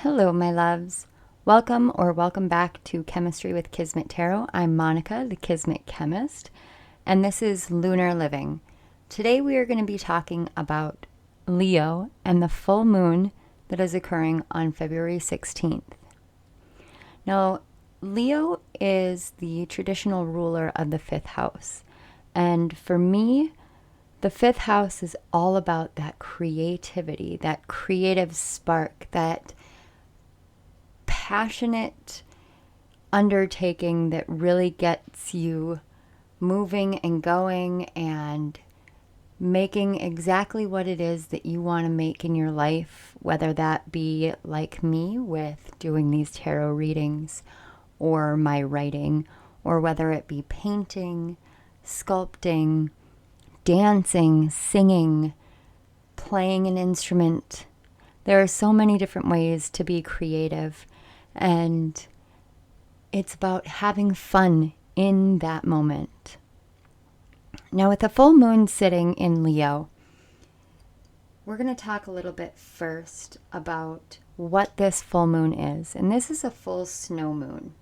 Hello, my loves. Welcome back to Chemistry with Kismet Tarot. I'm Monica, the Kismet Chemist, and this is Lunar Living. Today we are going to be talking about Leo and the full moon that is occurring on February 16th. Now, Leo is the traditional ruler of the fifth house, and for me, the fifth house is all about that creativity, that creative spark, that passionate undertaking that really gets you moving and going and making exactly what it is that you want to make in your life, whether that be like me with doing these tarot readings or my writing, or whether it be painting, sculpting, dancing, singing, playing an instrument. There are so many different ways to be creative, and it's about having fun in that moment. Now, with the full moon sitting in Leo, we're going to talk a little bit first about what this full moon is. And this is a full snow moon.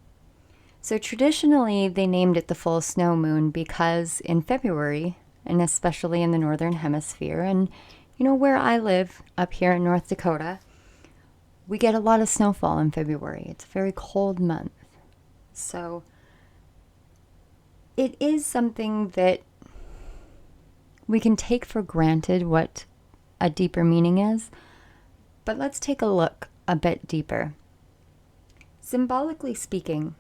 So traditionally, they named it the full snow moon because in February, and especially in the northern hemisphere, and where I live up here in North Dakota, we get a lot of snowfall in February. It's a very cold month. So it is something that we can take for granted what a deeper meaning is, but let's take a look a bit deeper. Symbolically speaking,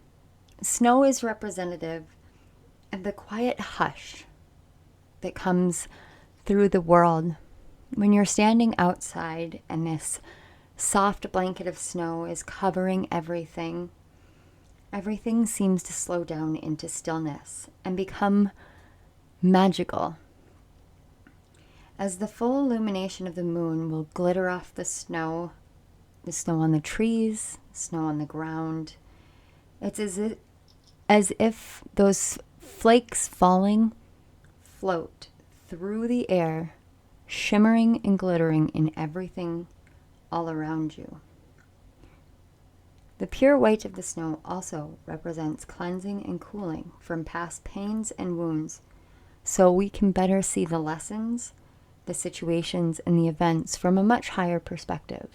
snow is representative of the quiet hush that comes through the world when you're standing outside and this soft blanket of snow is covering everything. Everything seems to slow down into stillness and become magical, as the full illumination of the moon will glitter off the snow on the trees, snow on the ground. It's as if those flakes falling float through the air, shimmering and glittering in everything all around you. The pure white of the snow also represents cleansing and cooling from past pains and wounds, so we can better see the lessons, the situations, and the events from a much higher perspective.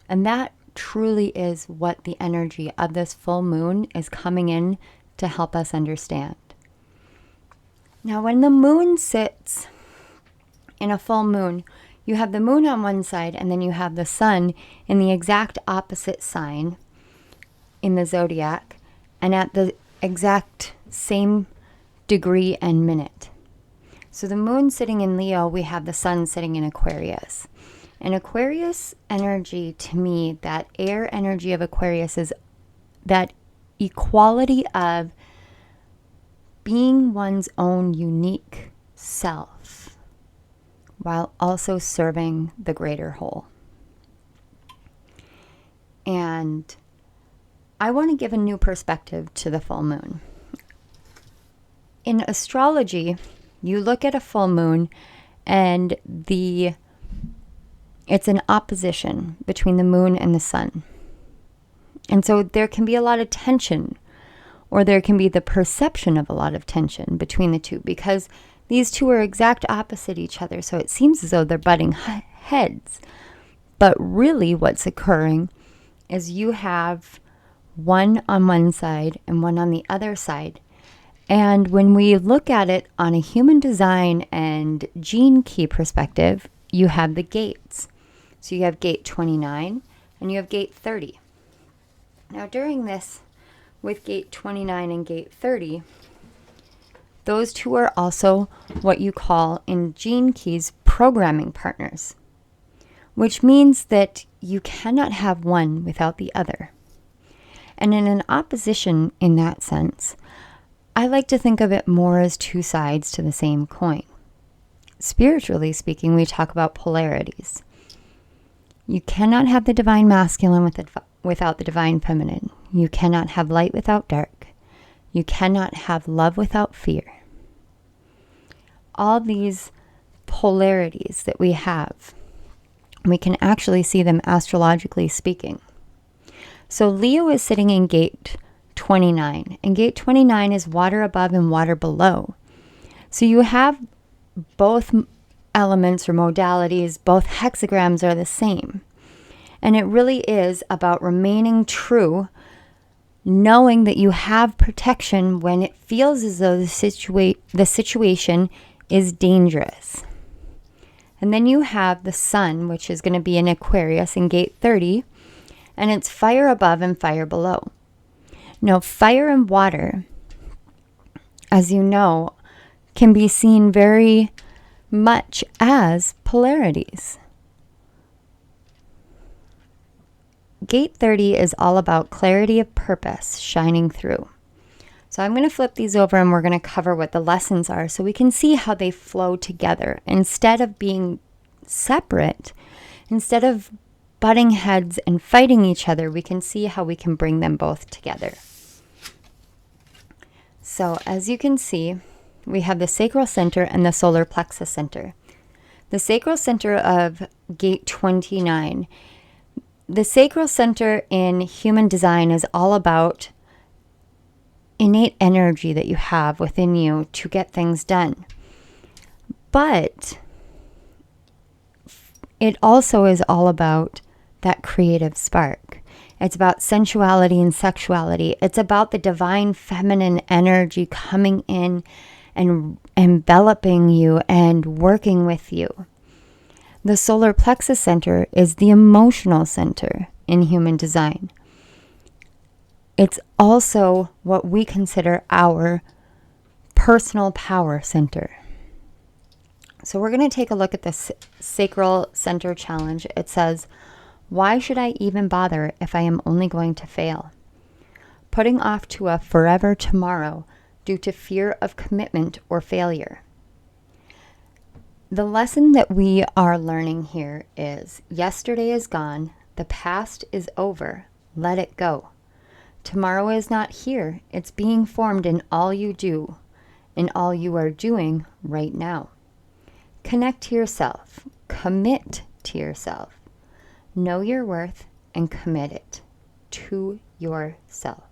And that truly is what the energy of this full moon is coming in to help us understand. Now, when the moon sits in a full moon, you have the moon on one side, and then you have the sun in the exact opposite sign in the zodiac, and at the exact same degree and minute. So the moon sitting in Leo, we have the sun sitting in Aquarius. And Aquarius energy, to me, that air energy of Aquarius is that equality of being one's own unique self, while also serving the greater whole. And I want to give a new perspective to the full moon. In astrology, you look at a full moon and it's an opposition between the moon and the sun. And so there can be a lot of tension, or there can be the perception of a lot of tension between the two, because these two are exact opposite each other, so it seems as though they're butting heads. But really what's occurring is you have one on one side and one on the other side. And when we look at it on a human design and gene key perspective, you have the gates. So you have gate 29 and you have gate 30. Now during this, with gate 29 and gate 30, those two are also what you call in gene keys programming partners, which means that you cannot have one without the other. And in an opposition in that sense, I like to think of it more as two sides to the same coin. Spiritually speaking, we talk about polarities. You cannot have the divine masculine without the divine feminine. You cannot have light without dark. You cannot have love without fear. All these polarities that we have, we can actually see them astrologically speaking. So Leo is sitting in gate 29, and gate 29 is water above and water below. So you have both elements or modalities, both hexagrams are the same. And it really is about remaining true, knowing that you have protection when it feels as though the situation is dangerous. And then you have the sun, which is going to be in Aquarius in gate 30, and it's fire above and fire below. Now, fire and water, as you know, can be seen very much as polarities. Gate 30 is all about clarity of purpose shining through. So I'm going to flip these over and we're going to cover what the lessons are so we can see how they flow together. Instead of being separate, instead of butting heads and fighting each other, we can see how we can bring them both together. So as you can see, we have the sacral center and the solar plexus center. The sacral center of gate 29. The sacral center in human design is all about innate energy that you have within you to get things done. But it also is all about that creative spark. It's about sensuality and sexuality. It's about the divine feminine energy coming in and enveloping you and working with you. The solar plexus center is the emotional center in human design. It's also what we consider our personal power center. So we're going to take a look at this sacral center challenge. It says, why should I even bother if I am only going to fail? Putting off to a forever tomorrow due to fear of commitment or failure. The lesson that we are learning here is yesterday is gone, the past is over, let it go. Tomorrow is not here, it's being formed in all you do, in all you are doing right now. Connect to yourself, commit to yourself, know your worth and commit it to yourself.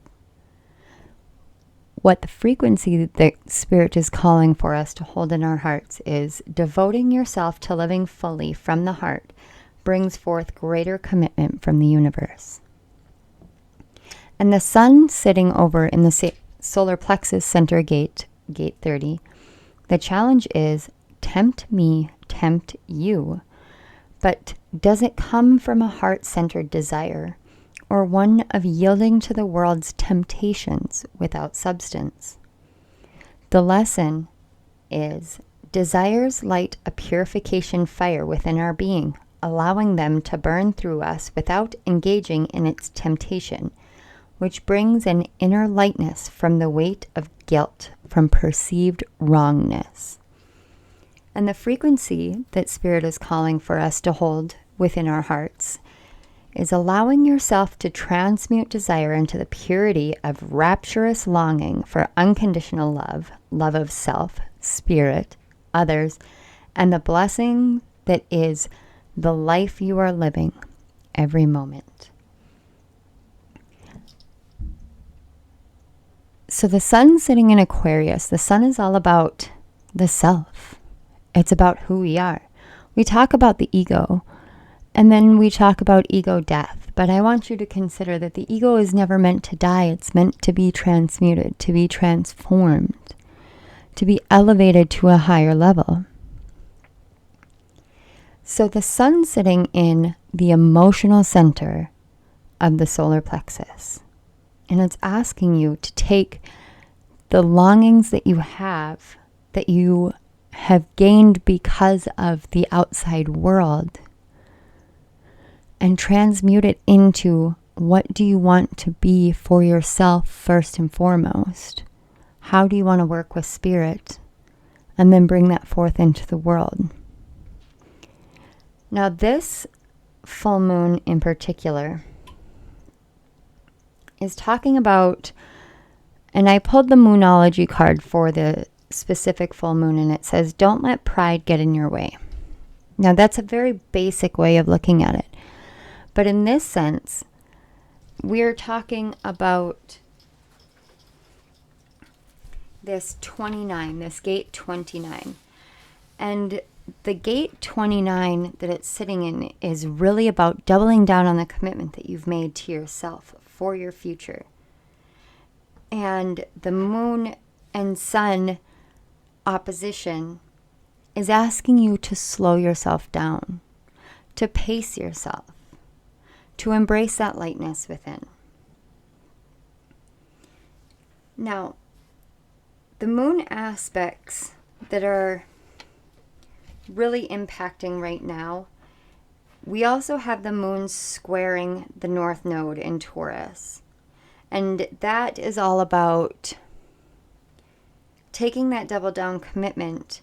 What the frequency that Spirit is calling for us to hold in our hearts is devoting yourself to living fully from the heart brings forth greater commitment from the universe. And the sun sitting over in the solar plexus center gate 30, the challenge is tempt me, tempt you. But does it come from a heart-centered desire or one of yielding to the world's temptations without substance? The lesson is desires light a purification fire within our being, allowing them to burn through us without engaging in its temptation, which brings an inner lightness from the weight of guilt from perceived wrongness. And the frequency that Spirit is calling for us to hold within our hearts is allowing yourself to transmute desire into the purity of rapturous longing for unconditional love, love of self, spirit, others, and the blessing that is the life you are living every moment. So the sun sitting in Aquarius, the sun is all about the self. It's about who we are. We talk about the ego, and then we talk about ego death. But I want you to consider that the ego is never meant to die. It's meant to be transmuted, to be transformed, to be elevated to a higher level. So the sun sitting in the emotional center of the solar plexus, and it's asking you to take the longings that you have gained because of the outside world and transmute it into what do you want to be for yourself first and foremost. How do you want to work with Spirit? And then bring that forth into the world. Now this full moon in particular is talking about, and I pulled the Moonology card for the specific full moon, and it says, don't let pride get in your way. Now that's a very basic way of looking at it. But in this sense, we're talking about this 29, this gate 29. And the gate 29 that it's sitting in is really about doubling down on the commitment that you've made to yourself for your future. And the moon and sun opposition is asking you to slow yourself down, to pace yourself, to embrace that lightness within. Now, the moon aspects that are really impacting right now, we also have the moon squaring the North Node in Taurus. And that is all about taking that double down commitment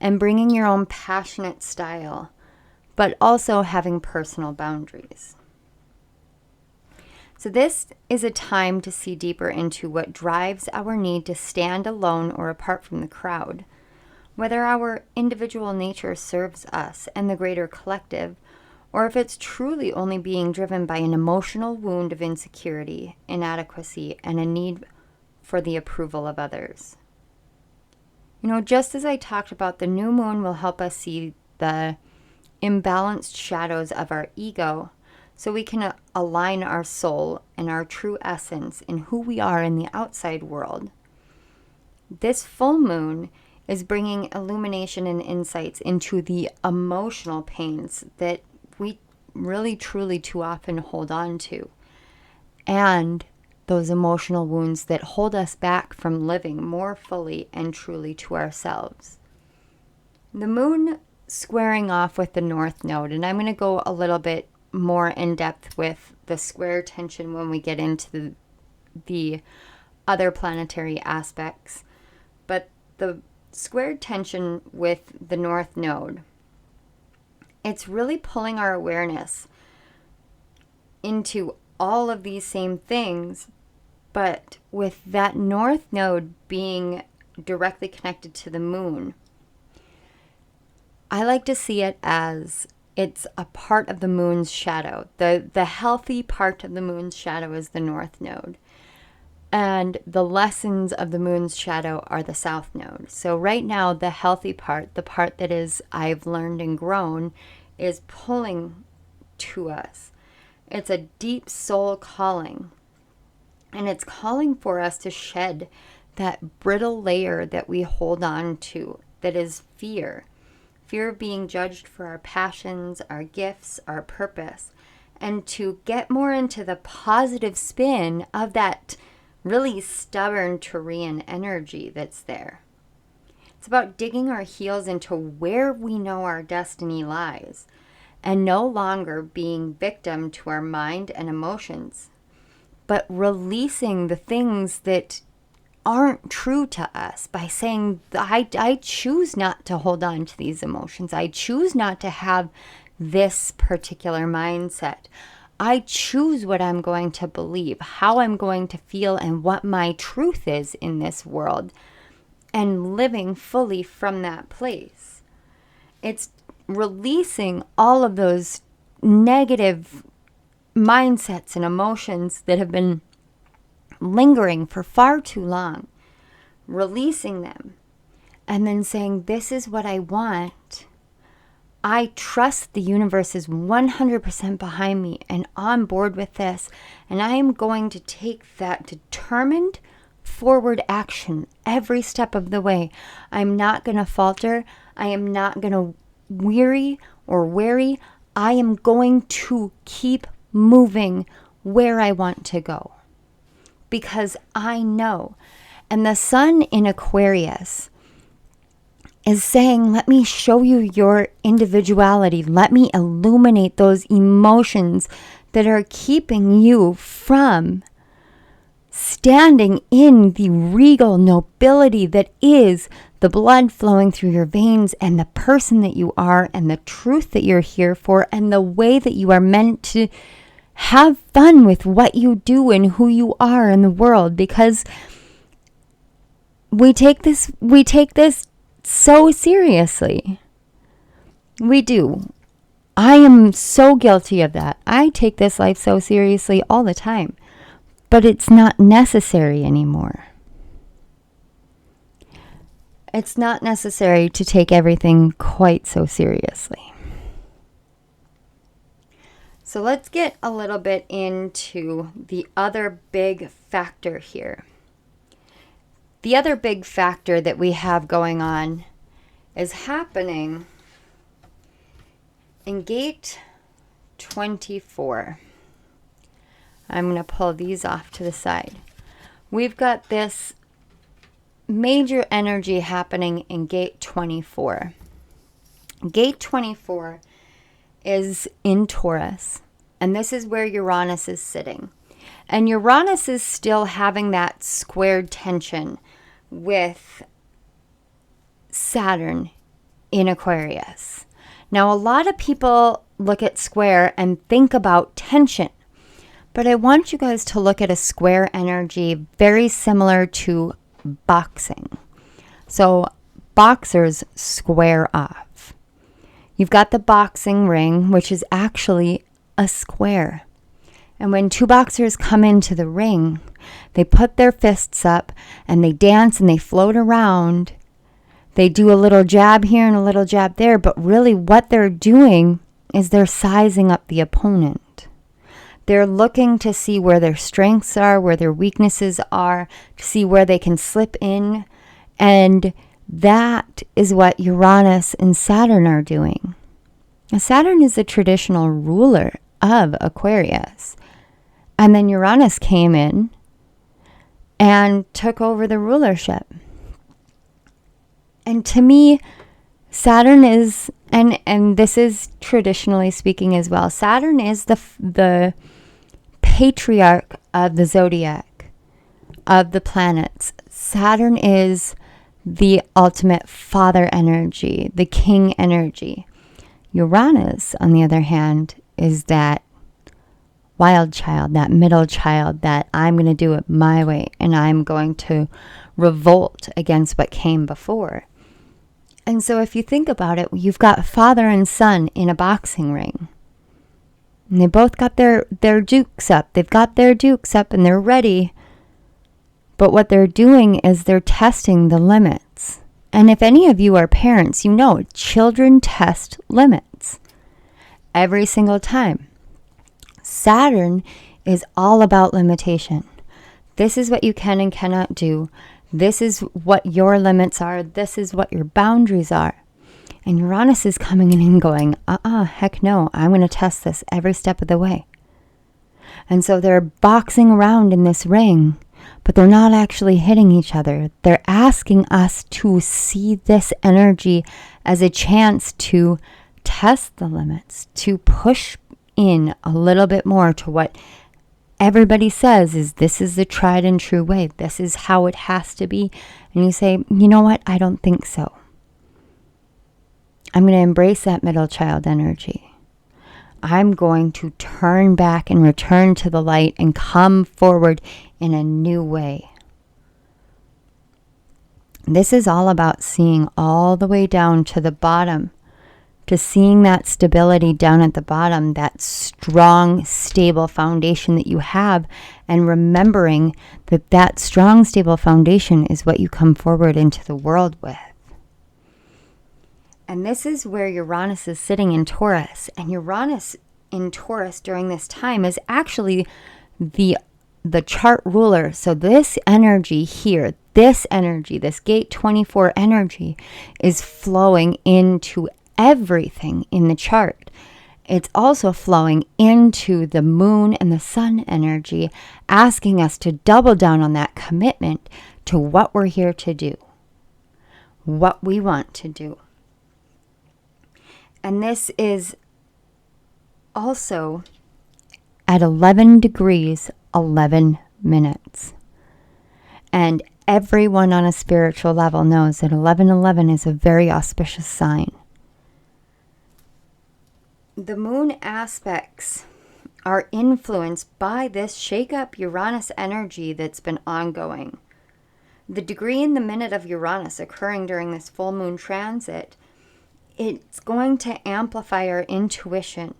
and bringing your own passionate style, but also having personal boundaries. So this is a time to see deeper into what drives our need to stand alone or apart from the crowd, whether our individual nature serves us and the greater collective, or if it's truly only being driven by an emotional wound of insecurity, inadequacy, and a need for the approval of others. You know, just as I talked about, the new moon will help us see the imbalanced shadows of our ego so we can align our soul and our true essence in who we are in the outside world. This full moon is bringing illumination and insights into the emotional pains that we really truly too often hold on to, and those emotional wounds that hold us back from living more fully and truly to ourselves. The moon squaring off with the North Node, and I'm going to go a little bit more in depth with the square tension when we get into the other planetary aspects, but the squared tension with the North Node, it's really pulling our awareness into all of these same things, but with that North Node being directly connected to the moon, I like to see it as it's a part of the moon's shadow. The healthy part of the moon's shadow is the North Node. And the lessons of the moon's shadow are the South Node. So right now, the healthy part, the part that is I've learned and grown, is pulling to us. It's a deep soul calling. And it's calling for us to shed that brittle layer that we hold on to, that is fear. Fear of being judged for our passions, our gifts, our purpose. And to get more into the positive spin of that really stubborn Taurian energy that's there. It's about digging our heels into where we know our destiny lies and no longer being victim to our mind and emotions, but releasing the things that aren't true to us by saying, I choose not to hold on to these emotions. I choose not to have this particular mindset. I choose what I'm going to believe, how I'm going to feel, and what my truth is in this world, and living fully from that place. It's releasing all of those negative mindsets and emotions that have been lingering for far too long, releasing them, and then saying, this is what I want. I trust the universe is 100% behind me and on board with this, and I am going to take that determined forward action every step of the way. I'm not going to falter. I am not going to weary or wary. I am going to keep moving where I want to go because I know. And the sun in Aquarius is saying, let me show you your individuality. Let me illuminate those emotions that are keeping you from standing in the regal nobility that is the blood flowing through your veins and the person that you are and the truth that you're here for and the way that you are meant to have fun with what you do and who you are in the world, because we take this so seriously. We do. I am so guilty of that. I take this life so seriously all the time, but it's not necessary anymore. It's not necessary to take everything quite so seriously. So let's get a little bit into the other big factor here. The other big factor that we have going on is happening in gate 24. I'm going to pull these off to the side. We've got this major energy happening in gate 24. Gate 24 is in Taurus, and this is where Uranus is sitting. And Uranus is still having that squared tension with Saturn in Aquarius. Now, a lot of people look at square and think about tension, but I want you guys to look at a square energy very similar to boxing. So boxers square off. You've got the boxing ring, which is actually a square. And when two boxers come into the ring, they put their fists up and they dance and they float around. They do a little jab here and a little jab there, but really what they're doing is they're sizing up the opponent. They're looking to see where their strengths are, where their weaknesses are, to see where they can slip in. And that is what Uranus and Saturn are doing. Now, Saturn is the traditional ruler of Aquarius. And then Uranus came in and took over the rulership. And to me, Saturn is, and this is traditionally speaking as well, Saturn is the patriarch of the zodiac, of the planets. Saturn is the ultimate father energy, the king energy. Uranus, on the other hand, is that wild child, that middle child, that I'm going to do it my way and I'm going to revolt against what came before. And so if you think about it, you've got father and son in a boxing ring. And they both got their dukes up. They've got their dukes up and they're ready. But what they're doing is they're testing the limits. And if any of you are parents, you know children test limits every single time. Saturn is all about limitation. This is what you can and cannot do. This is what your limits are. This is what your boundaries are. And Uranus is coming in and going, heck no, I'm going to test this every step of the way. And so they're boxing around in this ring, but they're not actually hitting each other. They're asking us to see this energy as a chance to test the limits, to push in a little bit more to what everybody says is this is the tried and true way. This is how it has to be. And you say, you know what? I don't think so. I'm going to embrace that middle child energy. I'm going to turn back and return to the light and come forward in a new way. This is all about seeing all the way down to the bottom, to seeing that stability down at the bottom, that strong, stable foundation that you have, and remembering that that strong, stable foundation is what you come forward into the world with. And this is where Uranus is sitting in Taurus. And Uranus in Taurus during this time is actually the chart ruler. So this energy here, this energy, this gate 24 energy is flowing into everything in the chart. It's also flowing into the moon and the sun energy, asking us to double down on that commitment to what we're here to do, what we want to do. And this is also at 11 degrees, 11 minutes. And everyone on a spiritual level knows that 11:11 is a very auspicious sign. The moon aspects are influenced by this shake-up Uranus energy that's been ongoing. The degree and the minute of Uranus occurring during this full moon transit it's going to amplify our intuition,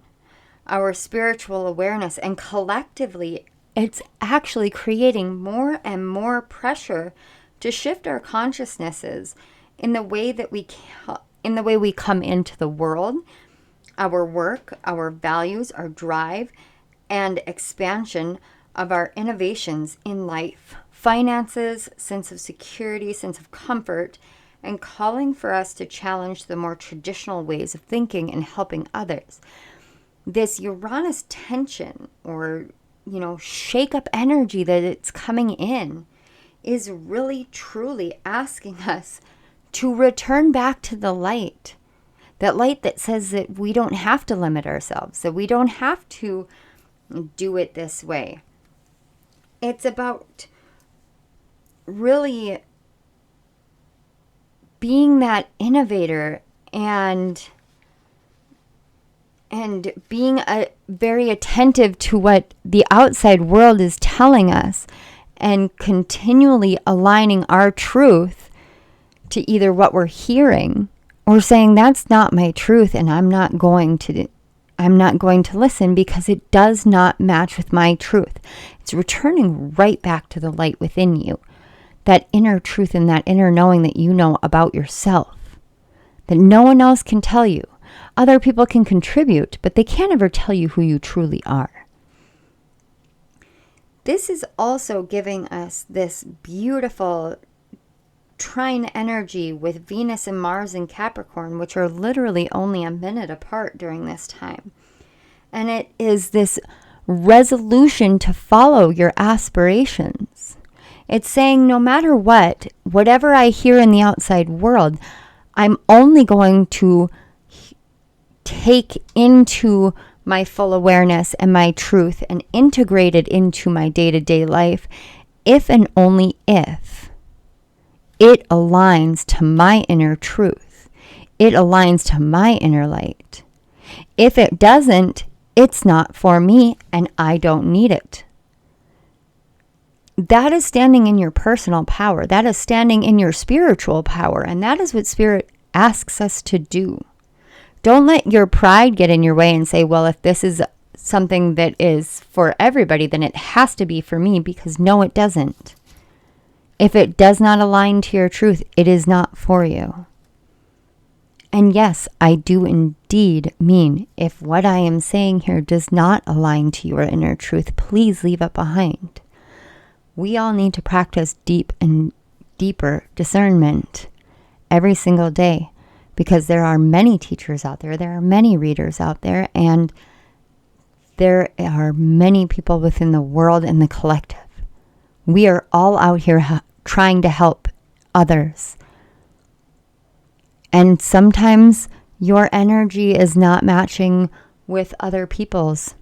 our spiritual awareness, and collectively, it's actually creating more and more pressure to shift our consciousnesses in the way that we come into the world, our work, our values, our drive, and expansion of our innovations in life, finances, sense of security, sense of comfort, and calling for us to challenge the more traditional ways of thinking and helping others. This Uranus tension, or shake up energy that it's coming in, is really truly asking us to return back to the light. That light that says that we don't have to limit ourselves, that we don't have to do it this way. It's about really being that innovator and being very attentive to what the outside world is telling us, and continually aligning our truth to either what we're hearing or saying that's not my truth and I'm not going to listen because it does not match with my truth. It's returning right back to the light within you, that inner truth and that inner knowing that you know about yourself, that no one else can tell you. Other people can contribute, but they can't ever tell you who you truly are. This is also giving us this beautiful trine energy with Venus and Mars in Capricorn, which are literally only a minute apart during this time. And it is this resolution to follow your aspirations. It's saying no matter what, whatever I hear in the outside world, I'm only going to take into my full awareness and my truth and integrate it into my day-to-day life if and only if it aligns to my inner truth. It aligns to my inner light. If it doesn't, it's not for me and I don't need it. That is standing in your personal power. That is standing in your spiritual power. And that is what Spirit asks us to do. Don't let your pride get in your way and say, well, if this is something that is for everybody, then it has to be for me, because no, it doesn't. If it does not align to your truth, it is not for you. And yes, I do indeed mean if what I am saying here does not align to your inner truth, please leave it behind. We all need to practice deep and deeper discernment every single day, because there are many teachers out there, there are many readers out there, and there are many people within the world and the collective. We are all out here trying to help others. And sometimes your energy is not matching with other people's.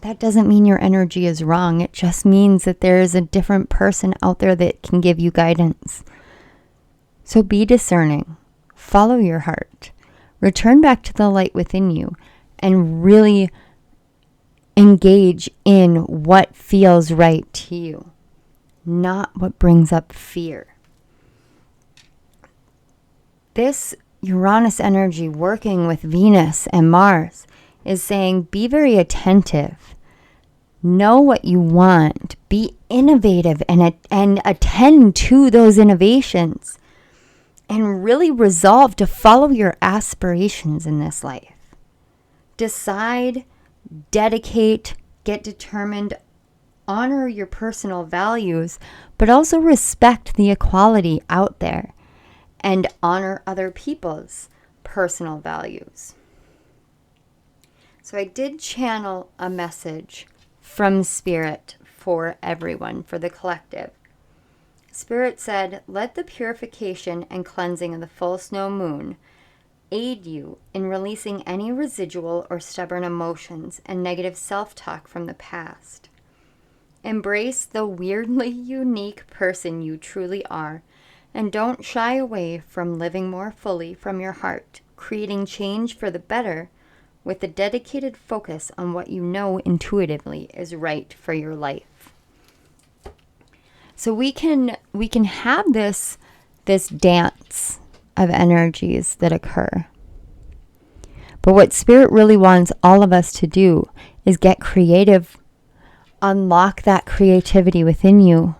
That doesn't mean your energy is wrong. It just means that there is a different person out there that can give you guidance. So be discerning. Follow your heart. Return back to the light within you and really engage in what feels right to you, not what brings up fear. This Uranus energy working with Venus and Mars is saying be very attentive. Know what you want. Be innovative and attend to those innovations. And really resolve to follow your aspirations in this life. Decide, dedicate, get determined, honor your personal values, but also respect the equality out there and honor other people's personal values. So I did channel a message from Spirit for everyone, for the collective. Spirit said, let the purification and cleansing of the full snow moon aid you in releasing any residual or stubborn emotions and negative self-talk from the past. Embrace the weirdly unique person you truly are, and don't shy away from living more fully from your heart, creating change for the better with a dedicated focus on what you know intuitively is right for your life. So we can have this dance of energies that occur. But what Spirit really wants all of us to do is get creative, unlock that creativity within you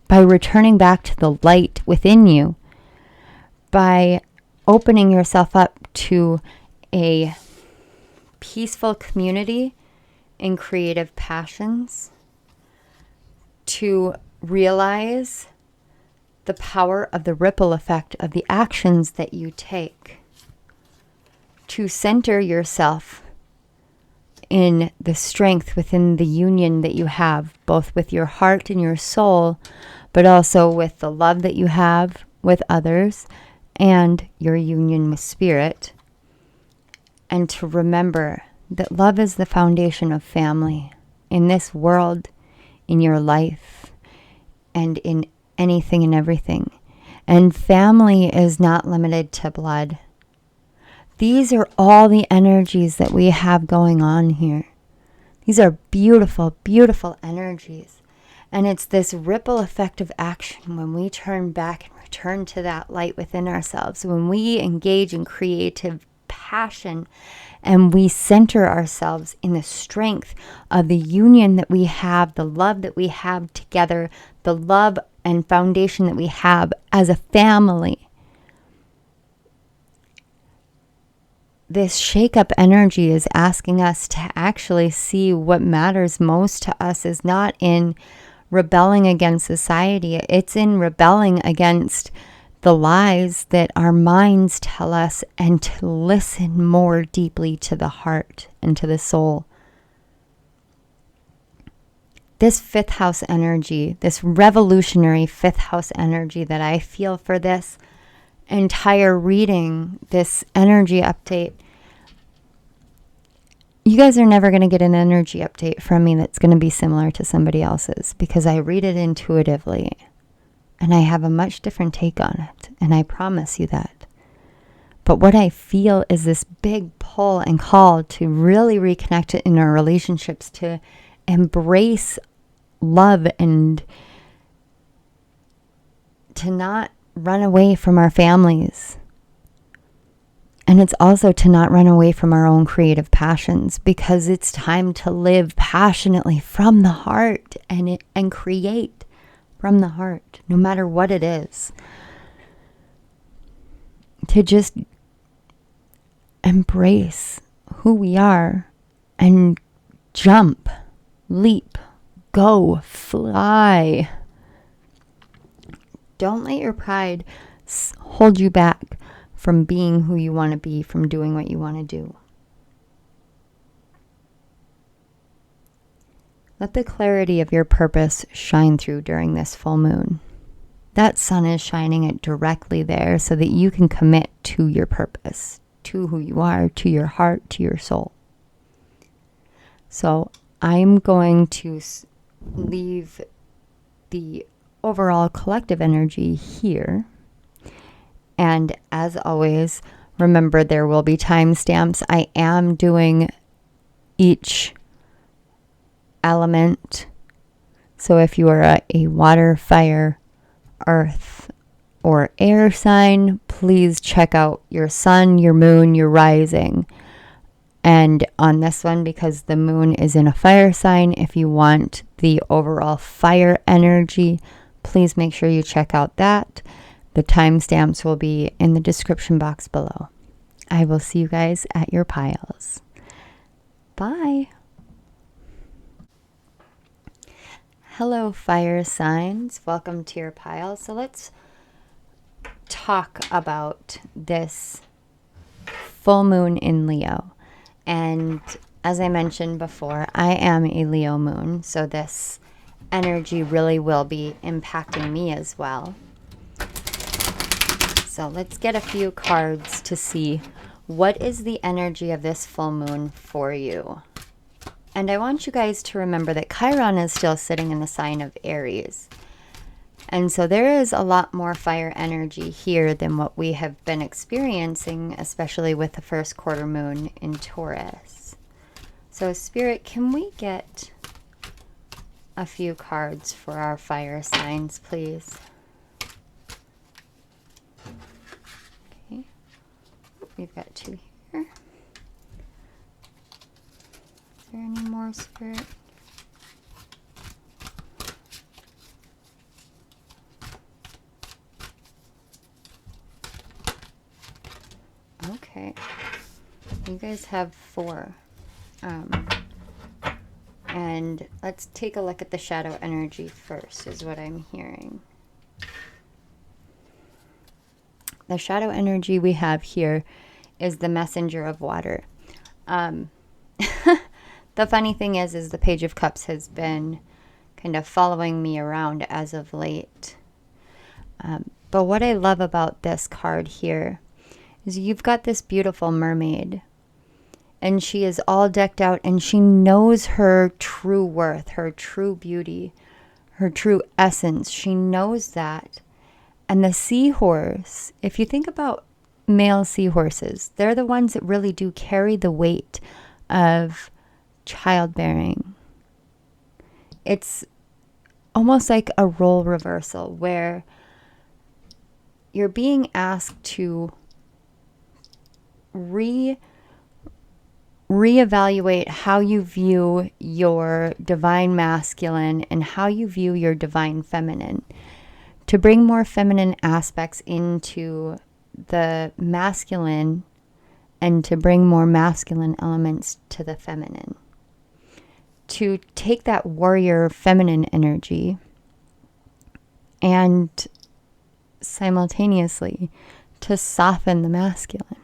by returning back to the light within you, by opening yourself up to a peaceful community in creative passions, to realize the power of the ripple effect of the actions that you take, to center yourself in the strength within the union that you have, both with your heart and your soul, but also with the love that you have with others and your union with Spirit. And to remember that love is the foundation of family in this world, in your life, and in anything and everything. And family is not limited to blood. These are all the energies that we have going on here. These are beautiful, beautiful energies. And it's this ripple effect of action when we turn back and return to that light within ourselves, when we engage in creative passion and we center ourselves in the strength of the union that we have, the love that we have together, the love and foundation that we have as a family. This shake-up energy is asking us to actually see what matters most to us is not in rebelling against society. It's in rebelling against the lies that our minds tell us, and to listen more deeply to the heart and to the soul. This fifth house energy, this revolutionary fifth house energy that I feel for this entire reading, this energy update, you guys are never going to get an energy update from me that's going to be similar to somebody else's, because I read it intuitively and I have a much different take on it, and I promise you that. But what I feel is this big pull and call to really reconnect it in our relationships, to embrace love and to not run away from our families. And it's also to not run away from our own creative passions, because it's time to live passionately from the heart and create from the heart, no matter what it is. To just embrace who we are and jump, leap, go, fly. Don't let your pride hold you back from being who you want to be, from doing what you want to do. Let the clarity of your purpose shine through during this full moon. That sun is shining it directly there so that you can commit to your purpose, to who you are, to your heart, to your soul. So I'm going to leave the overall collective energy here. And as always, remember there will be timestamps. I am doing each element. So if you are a water, fire, earth, or air sign, please check out your sun, your moon, your rising. And on this one, because the moon is in a fire sign, if you want the overall fire energy, please make sure you check out that. The timestamps will be in the description box below. I will see you guys at your piles. Bye. Hello, fire signs. Welcome to your pile. So let's talk about this full moon in Leo. And as I mentioned before, I am a Leo moon, so this energy really will be impacting me as well. So let's get a few cards to see what is the energy of this full moon for you. And I want you guys to remember that Chiron is still sitting in the sign of Aries. And so there is a lot more fire energy here than what we have been experiencing, especially with the first quarter moon in Taurus. So Spirit, can we get a few cards for our fire signs, please? Okay. We've got two here. more, Spirit? Okay. You guys have 4. And let's take a look at the shadow energy first, is what I'm hearing. The shadow energy we have here is the messenger of water. The funny thing is the Page of Cups has been kind of following me around as of late. But what I love about this card here is you've got this beautiful mermaid, and she is all decked out, and she knows her true worth, her true beauty, her true essence. She knows that. And the seahorse, if you think about male seahorses, they're the ones that really do carry the weight of childbearing. It's almost like a role reversal where you're being asked to reevaluate how you view your divine masculine and how you view your divine feminine, to bring more feminine aspects into the masculine and to bring more masculine elements to the feminine. To take that warrior feminine energy and simultaneously to soften the masculine.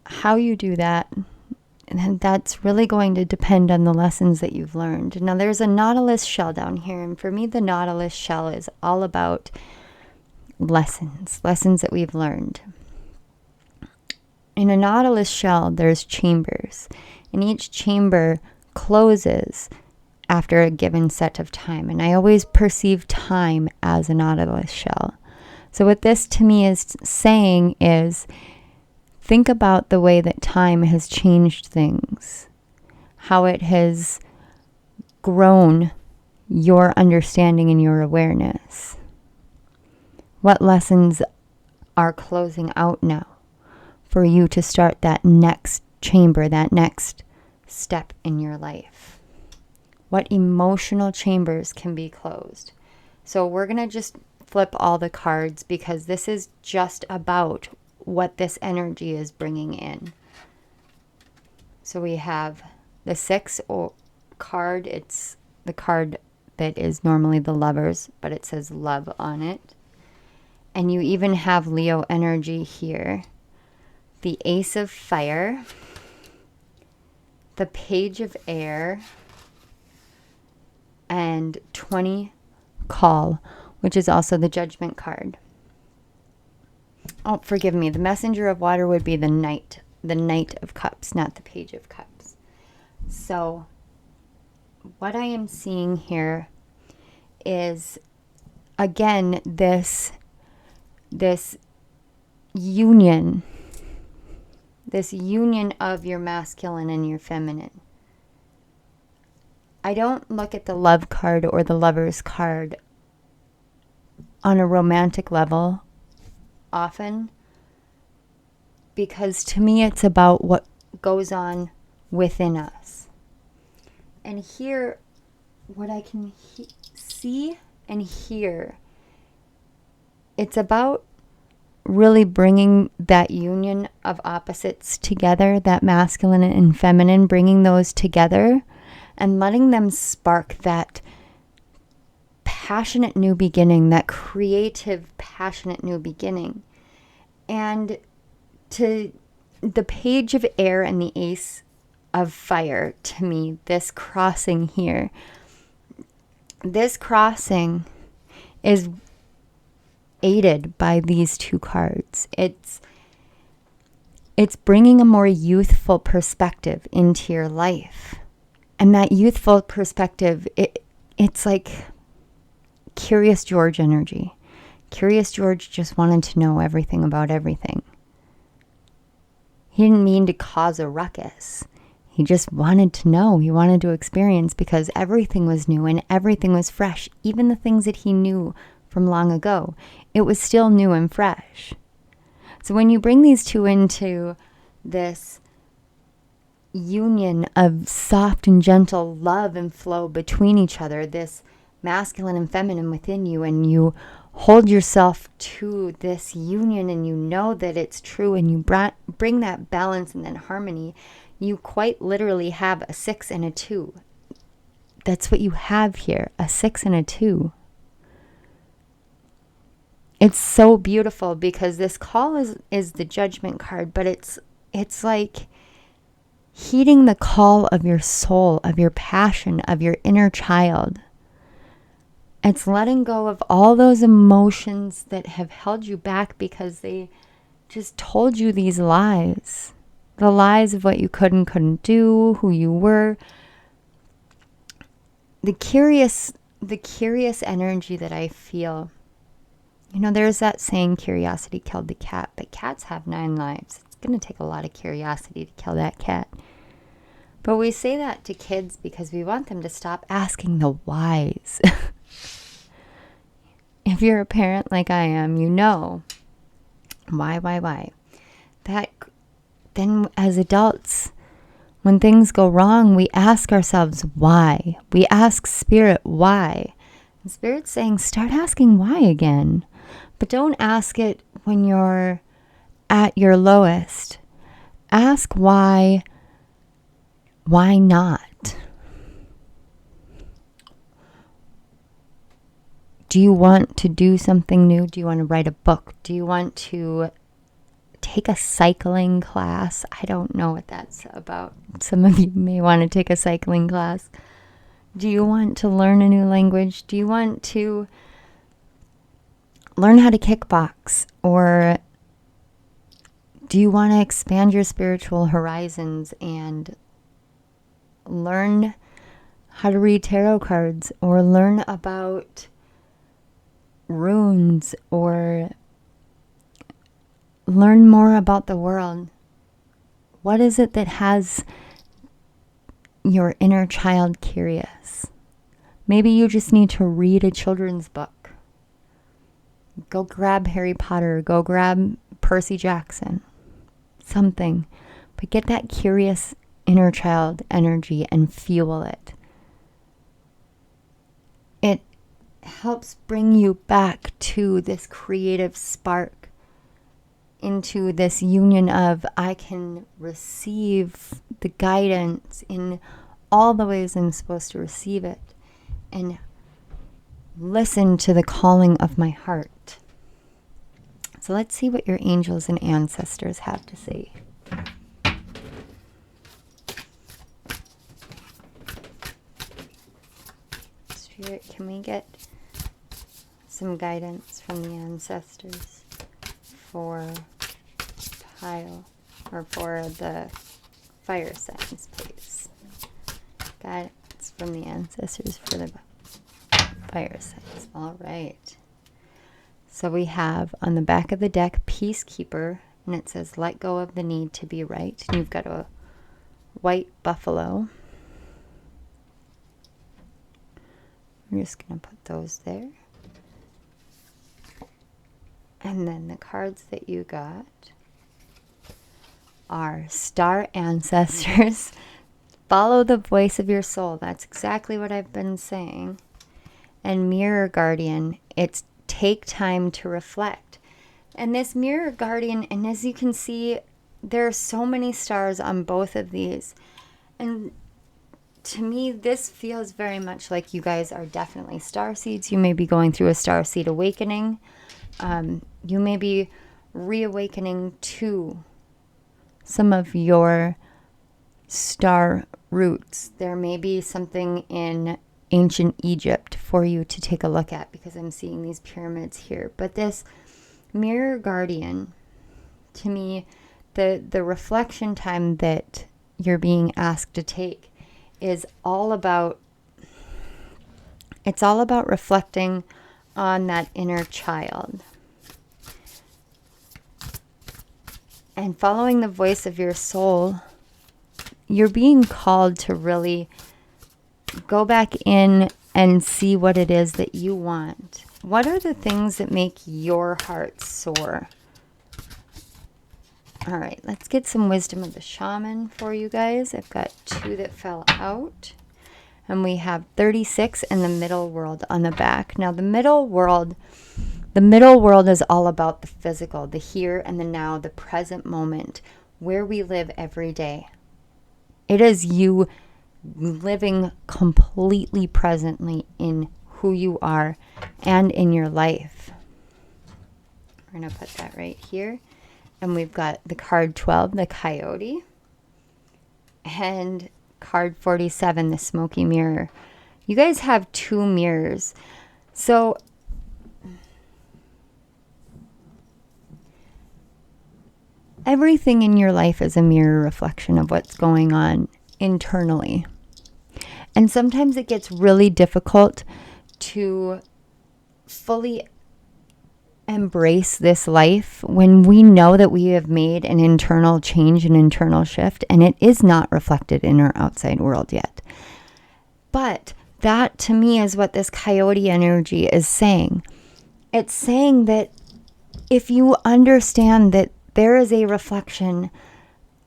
How you do that, and that's really going to depend on the lessons that you've learned. Now, there's a nautilus shell down here, and for me, the nautilus shell is all about lessons that we've learned. In a nautilus shell, there's chambers, and each chamber closes after a given set of time. And I always perceive time as a nautilus shell. So what this to me is saying is, think about the way that time has changed things, how it has grown your understanding and your awareness. What lessons are closing out now for you to start that next chamber, that next step in your life? What emotional chambers can be closed? So we're going to just flip all the cards because this is just about what this energy is bringing in. So we have the 6 card. It's the card that is normally the Lovers, but it says love on it. And you even have Leo energy here. The Ace of Fire, the Page of Air, and 20 Call, which is also the Judgment card. Oh, forgive me. The Messenger of Water would be the Knight of Cups, not the Page of Cups. So what I am seeing here is, again, this union of your masculine and your feminine. I don't look at the Love card or the Lovers card on a romantic level often, because to me it's about what goes on within us. And here, what I can see and hear, it's about really bringing that union of opposites together, that masculine and feminine, bringing those together and letting them spark that passionate new beginning, that creative, passionate new beginning. And to the Page of Air and the Ace of Fire, to me, this crossing here, this crossing is aided by these 2 cards. It's bringing a more youthful perspective into your life. And that youthful perspective, it's like Curious George energy. Curious George just wanted to know everything about everything. He didn't mean to cause a ruckus. He just wanted to know. He wanted to experience, because everything was new and everything was fresh. Even the things that he knew from long ago, it was still new and fresh. So when you bring these 2 into this union of soft and gentle love and flow between each other, this masculine and feminine within you, and you hold yourself to this union and you know that it's true, and you bring that balance and then harmony, you quite literally have a 6 and a 2. That's what you have here, a 6 and a 2. It's so beautiful because this call is the Judgment card, but it's like heeding the call of your soul, of your passion, of your inner child. It's letting go of all those emotions that have held you back because they just told you these lies. The lies of what you could and couldn't do, who you were. The curious energy that I feel. You know, there's that saying, curiosity killed the cat, but cats have 9 lives. It's going to take a lot of curiosity to kill that cat. But we say that to kids because we want them to stop asking the whys. If you're a parent like I am, you know why. That then as adults, when things go wrong, we ask ourselves why. We ask Spirit why. And Spirit's saying, start asking why again. But don't ask it when you're at your lowest. Ask why not? Do you want to do something new? Do you want to write a book? Do you want to take a cycling class? I don't know what that's about. Some of you may want to take a cycling class. Do you want to learn a new language? Do you want to learn how to kickbox? Or do you want to expand your spiritual horizons and learn how to read tarot cards, or learn about runes, or learn more about the world? What is it that has your inner child curious? Maybe you just need to read a children's book. Go grab Harry Potter, go grab Percy Jackson, something. But get that curious inner child energy and fuel it. It helps bring you back to this creative spark, into this union of I can receive the guidance in all the ways I'm supposed to receive it, and listen to the calling of my heart. So let's see what your angels and ancestors have to say. Spirit, can we get some guidance from the ancestors for pile, or for the fire signs, please? Guidance from the ancestors for the fire signs. All right. So we have on the back of the deck, Peacekeeper, and it says, let go of the need to be right. And you've got a white buffalo. I'm just going to put those there. And then the cards that you got are Star Ancestors. Follow the voice of your soul. That's exactly what I've been saying. And Mirror Guardian. It's take time to reflect. And this Mirror Guardian, and as you can see, there are so many stars on both of these. And to me, this feels very much like you guys are definitely star seeds. You may be going through a star seed awakening. You may be reawakening to some of your star roots. There may be something in ancient Egypt for you to take a look at, because I'm seeing these pyramids here. But this Mirror Guardian, to me, the reflection time that you're being asked to take is all about, it's all about reflecting on that inner child and following the voice of your soul. You're being called to really go back in and see what it is that you want. What are the things that make your heart soar? All right, let's get some wisdom of the shaman for you guys. I've got 2 that fell out. And we have 36 and the middle world on the back. Now the middle world is all about the physical, the here and the now, the present moment, where we live every day. It is you living completely presently in who you are and in your life. We're going to put that right here. And we've got the card 12, the coyote, and card 47, the smoky mirror. You guys have 2 mirrors. So everything in your life is a mirror reflection of what's going on internally. And sometimes it gets really difficult to fully embrace this life when we know that we have made an internal change, an internal shift, and it is not reflected in our outside world yet. But that to me is what this coyote energy is saying. It's saying that if you understand that there is a reflection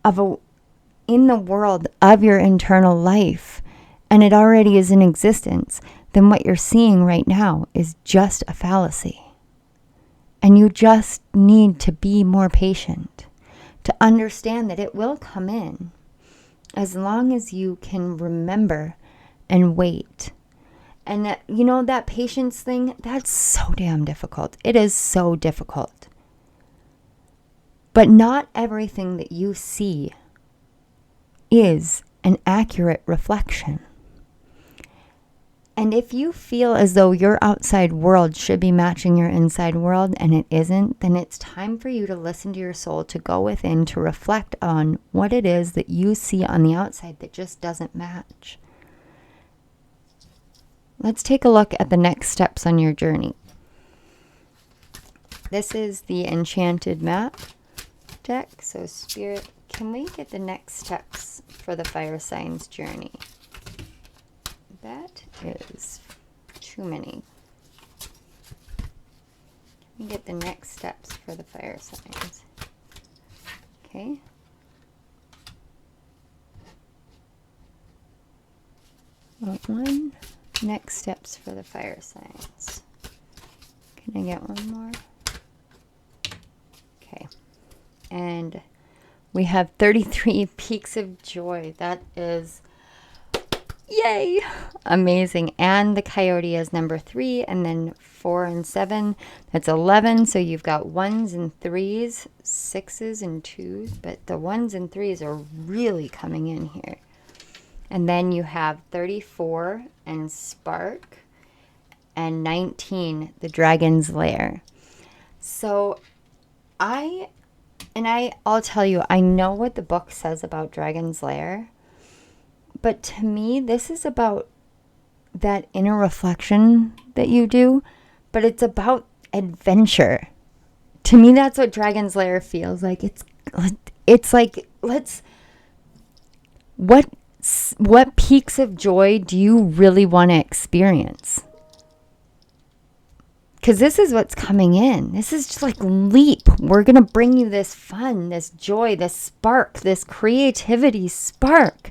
in the world of your internal life, and it already is in existence, then what you're seeing right now is just a fallacy. And you just need to be more patient, to understand that it will come in as long as you can remember and wait. And that, that patience thing, that's so damn difficult. It is so difficult. But not everything that you see is an accurate reflection. And if you feel as though your outside world should be matching your inside world and it isn't, then it's time for you to listen to your soul, to go within, to reflect on what it is that you see on the outside that just doesn't match. Let's take a look at the next steps on your journey. This is the Enchanted Map deck. So Spirit, can we get the next steps for the fire signs journey? That is too many. Can we get the next steps for the fire signs? Okay. One. Next steps for the fire signs. Can I get one more? Okay. And we have 33 peaks of joy. That is... yay! Amazing. And the coyote is number 3, and then 4 and 7. That's 11. So you've got 1s and 3s, 6s and 2s, but the 1s and 3s are really coming in here. And then you have 34 and spark, and 19, the dragon's lair. So I'll tell you, I know what the book says about dragon's lair. But to me, this is about that inner reflection that you do, but it's about adventure. To me, that's what Dragon's Lair feels like. It's like, what peaks of joy do you really want to experience? Because this is what's coming in. This is just like leap. We're going to bring you this fun, this joy, this spark, this creativity spark.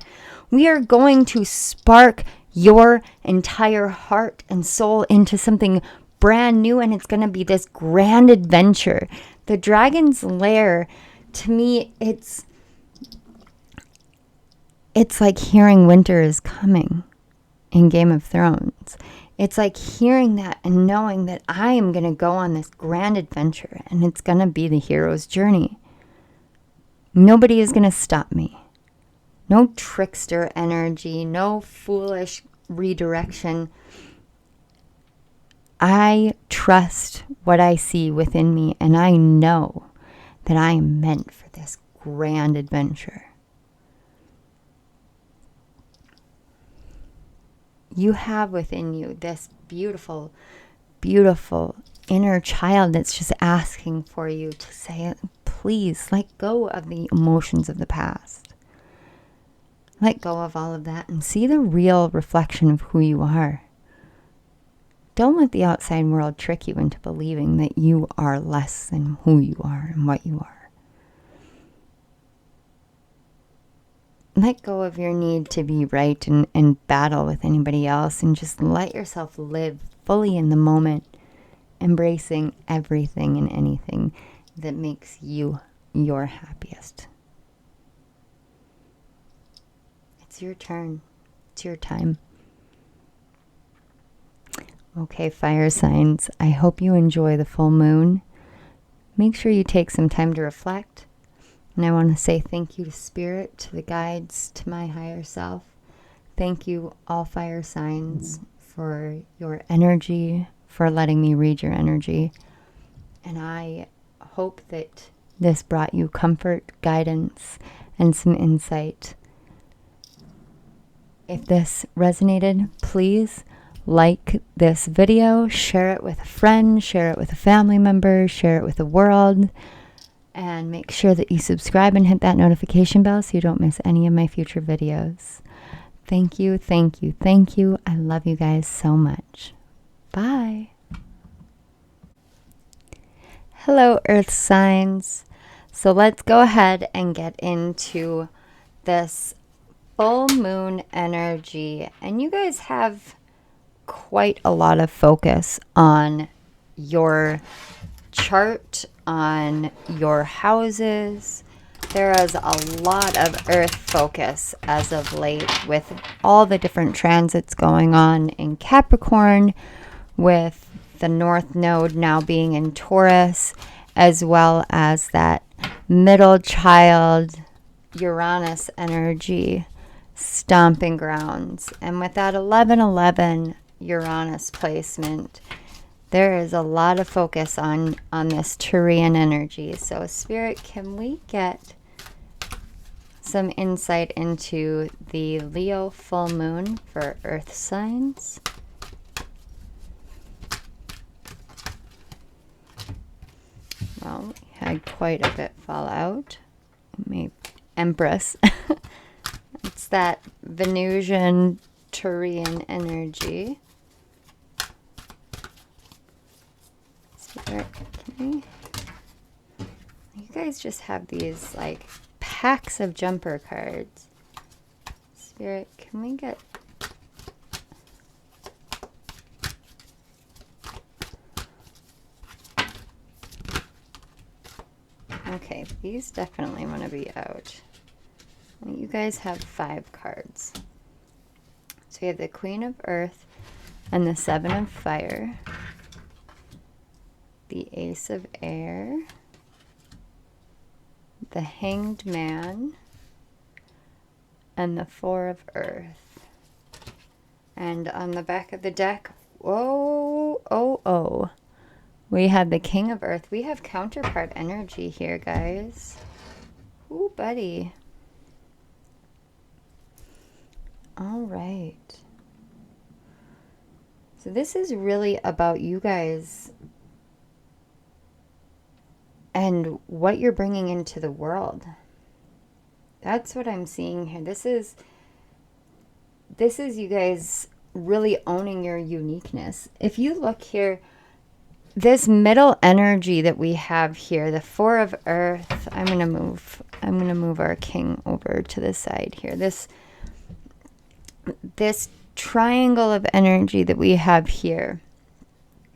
We are going to spark your entire heart and soul into something brand new, and it's going to be this grand adventure. The Dragon's Lair, to me, it's like hearing winter is coming in Game of Thrones. It's like hearing that and knowing that I am going to go on this grand adventure, and it's going to be the hero's journey. Nobody is going to stop me. No trickster energy, no foolish redirection. I trust what I see within me, and I know that I am meant for this grand adventure. You have within you this beautiful, beautiful inner child that's just asking for you to say, please let go of the emotions of the past. Let go of all of that and see the real reflection of who you are. Don't let the outside world trick you into believing that you are less than who you are and what you are. let go of your need to be right and battle with anybody else, and just let yourself live fully in the moment, embracing everything and anything that makes you your happiest. It's your turn. It's your time. Okay, fire signs, I hope you enjoy the full moon. Make sure you take some time to reflect. And I want to say thank you to Spirit, to the guides, to my higher self. Thank you, all fire signs, for your energy, for letting me read your energy. And I hope that this brought you comfort, guidance, and some insight. If this resonated, please like this video, share it with a friend, share it with a family member, share it with the world. And make sure that you subscribe and hit that notification bell so you don't miss any of my future videos. Thank you, thank you, thank you. I love you guys so much. Bye. Hello, Earth signs. So let's go ahead and get into this full moon energy. And you guys have quite a lot of focus on your chart, on your houses. There is a lot of earth focus as of late with all the different transits going on in Capricorn, with the North Node now being in Taurus, as well as that middle child Uranus energy stomping grounds. And with that 1111 Uranus placement, there is a lot of focus on this Turian energy. So Spirit, can we get some insight into the Leo full moon for earth signs? Well, we had quite a bit fall out. Maybe Empress. It's that Venusian Turian energy. Spirit, you guys just have these like packs of jumper cards. Spirit, can we get okay, these definitely want to be out. You guys have 5 cards. So you have the Queen of Earth and the 7 of Fire, the Ace of Air, the Hanged Man, and the 4 of Earth. And on the back of the deck, we have the King of Earth. We have counterpart energy here, guys. Ooh, buddy. All right. So this is really about you guys and what you're bringing into the world. That's what I'm seeing here. This is you guys really owning your uniqueness. If you look here, this middle energy that we have here, the 4 of Earth, I'm going to move our king over to the side here. This triangle of energy that we have here.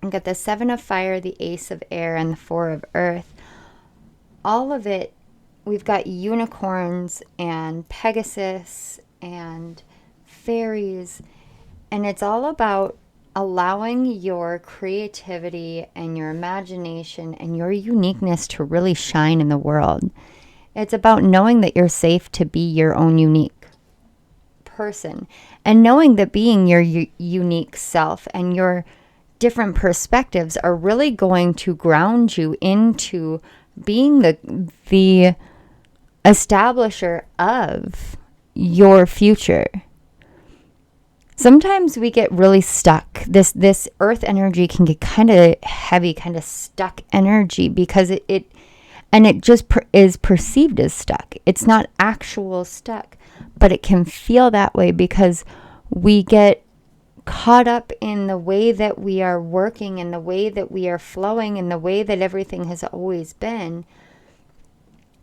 We've got the 7 of Fire, the Ace of Air, and the 4 of Earth. All of it, we've got unicorns and Pegasus and fairies, and it's all about allowing your creativity and your imagination and your uniqueness to really shine in the world. It's about knowing that you're safe to be your own unique person, and knowing that being your unique self and your different perspectives are really going to ground you into being the establisher of your future. Sometimes we get really stuck. This earth energy can get kind of heavy, kind of stuck energy, because it just is perceived as stuck. It's not actual stuck, but it can feel that way because we get caught up in the way that we are working and the way that we are flowing and the way that everything has always been.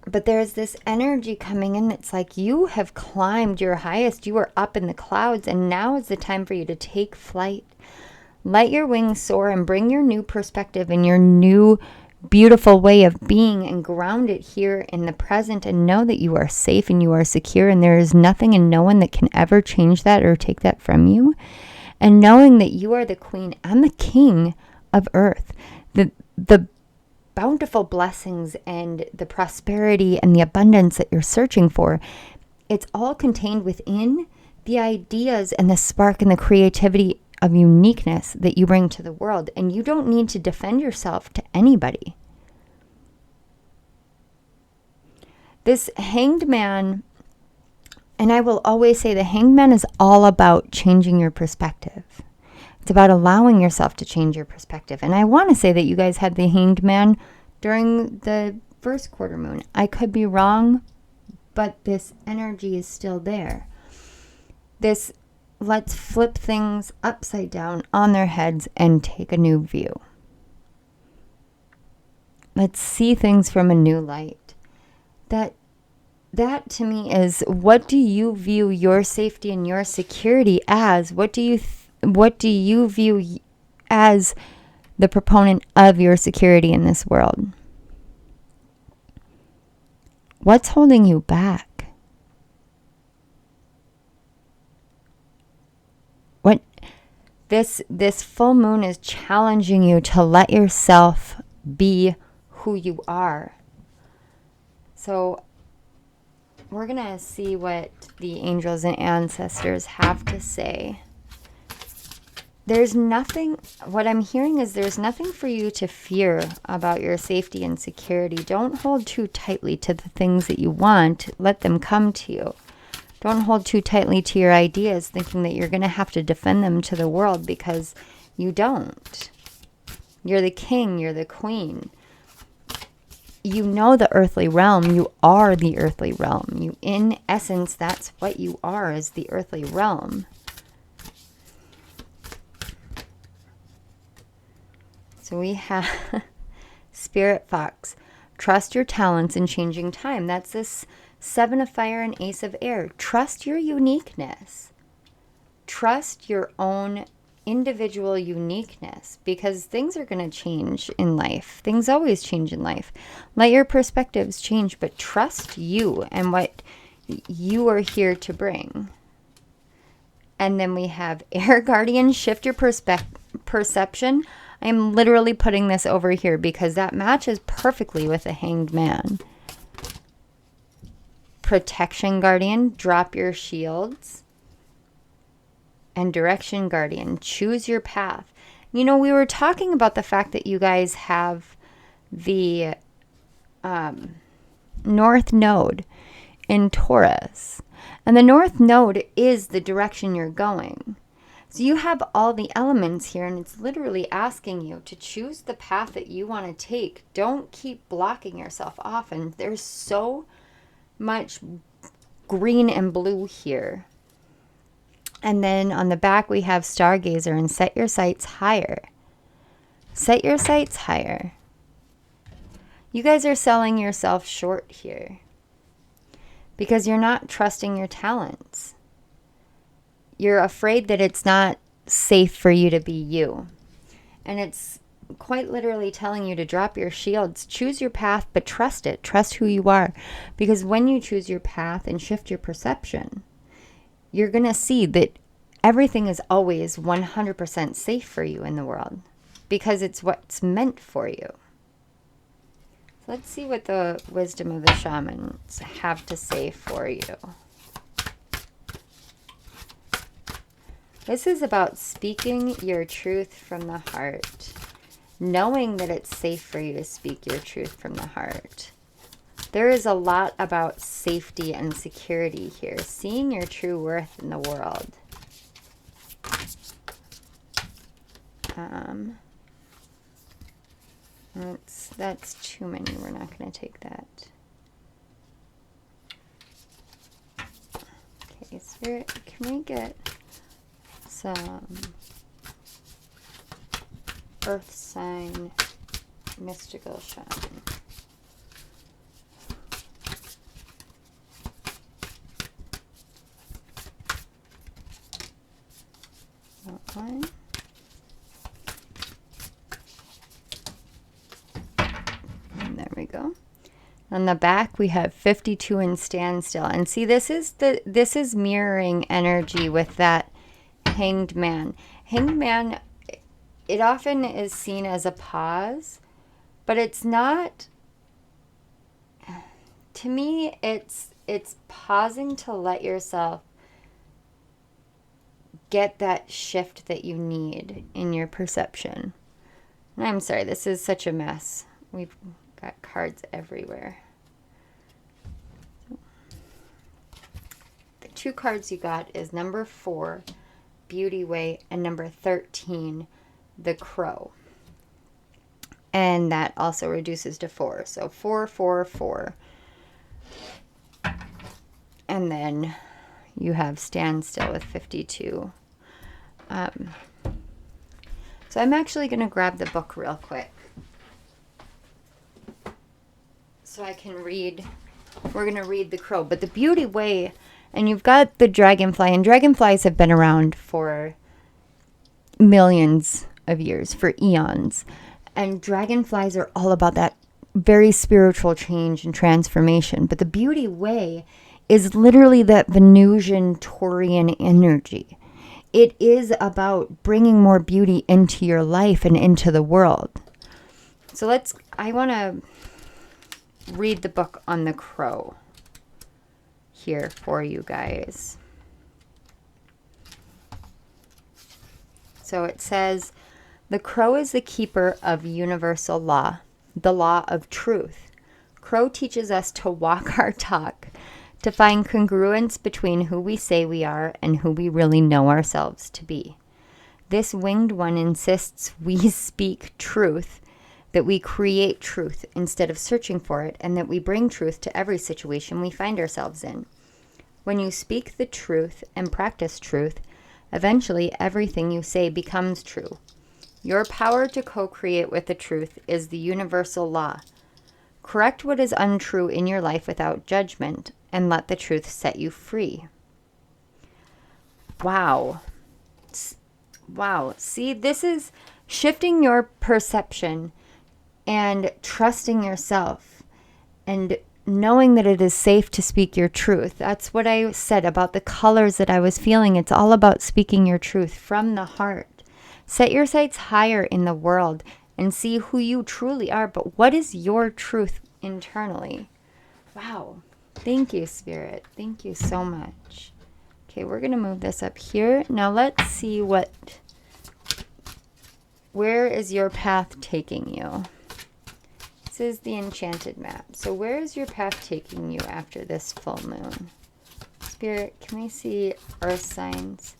But there's this energy coming in that's like you have climbed your highest. You are up in the clouds, and now is the time for you to take flight. Let your wings soar and bring your new perspective and your new beautiful way of being and ground it here in the present, and know that you are safe and you are secure, and there is nothing and no one that can ever change that or take that from you. And knowing that you are the queen and the king of earth, the bountiful blessings and the prosperity and the abundance that you're searching for, it's all contained within the ideas and the spark and the creativity of uniqueness that you bring to the world. And you don't need to defend yourself to anybody. This Hanged Man, and I will always say the Hanged Man is all about changing your perspective. It's about allowing yourself to change your perspective. And I want to say that you guys had the Hanged Man during the first quarter moon. I could be wrong, but this energy is still there. This let's flip things upside down on their heads and take a new view. Let's see things from a new light. That to me is, what do you view your safety and your security as? What do you view as the proponent of your security in this world? What's holding you back? This full moon is challenging you to let yourself be who you are. So we're going to see what the angels and ancestors have to say. There's nothing, what I'm hearing is there's nothing for you to fear about your safety and security. Don't hold too tightly to the things that you want. Let them come to you. Don't hold too tightly to your ideas, thinking that you're going to have to defend them to the world, because you don't. You're the king, you're the queen. You know the earthly realm. You are the earthly realm. You, in essence, that's what you are, is the earthly realm. So we have Spirit Fox. Trust your talents in changing time. That's this 7 of Fire and Ace of Air. Trust your uniqueness. Trust your own individual uniqueness, because things are going to change in life. Things always change in life. Let your perspectives change, but trust you and what you are here to bring. And then we have Air Guardian. Shift your perception. I am literally putting this over here because that matches perfectly with the Hanged Man. Protection Guardian, drop your shields. And Direction Guardian, choose your path. You know, we were talking about the fact that you guys have the North Node in Taurus. And the North Node is the direction you're going. So you have all the elements here, and it's literally asking you to choose the path that you want to take. Don't keep blocking yourself off. And there's so much green and blue here. And then on the back we have Stargazer and set your sights higher. Set your sights higher. You guys are selling yourself short here because you're not trusting your talents. You're afraid that it's not safe for you to be you. And it's quite literally telling you to drop your shields. Choose your path, but trust it. Trust who you are. Because when you choose your path and shift your perception, you're going to see that everything is always 100% safe for you in the world. Because it's what's meant for you. So let's see what the wisdom of the shamans have to say for you. This is about speaking your truth from the heart. Knowing that it's safe for you to speak your truth from the heart. There is a lot about safety and security here. Seeing your true worth in the world. That's too many. We're not going to take that. Okay, Spirit, can we get some earth sign mystical shaman? one. And there we go. On the back, we have 52 in standstill. And see, this is mirroring energy with that Hanged Man. Hanged Man, it often is seen as a pause, but it's not. To me, it's pausing to let yourself get that shift that you need in your perception. And I'm sorry, this is such a mess. We've got cards everywhere. The two cards you got is number 4, Beauty Way, and number 13, the Crow. And that also reduces to 4. So 4, 4, 4. And then you have standstill with 52. So I'm actually going to grab the book real quick so I can read. We're going to read the Crow. But the Beauty Way, and you've got the Dragonfly. And dragonflies have been around for millions of years, for eons. And dragonflies are all about that very spiritual change and transformation. But the Beauty Way is literally that Venusian Taurian energy. It is about bringing more beauty into your life and into the world. So I want to read the book on the Crow here for you guys. So it says, the Crow is the keeper of universal law, the law of truth. Crow teaches us to walk our talk, to find congruence between who we say we are and who we really know ourselves to be. This winged one insists we speak truth, that we create truth instead of searching for it, and that we bring truth to every situation we find ourselves in. When you speak the truth and practice truth, eventually everything you say becomes true. Your power to co-create with the truth is the universal law. Correct what is untrue in your life without judgment, and let the truth set you free. Wow. Wow. See, this is shifting your perception and trusting yourself and knowing that it is safe to speak your truth. That's what I said about the colors that I was feeling. It's all about speaking your truth from the heart. Set your sights higher in the world and see who you truly are. But what is your truth internally? Wow. Thank you, Spirit. Thank you so much. Okay, we're going to move this up here. Now let's see where is your path taking you? This is the enchanted map. So where is your path taking you after this full moon? Spirit, can we see earth signs?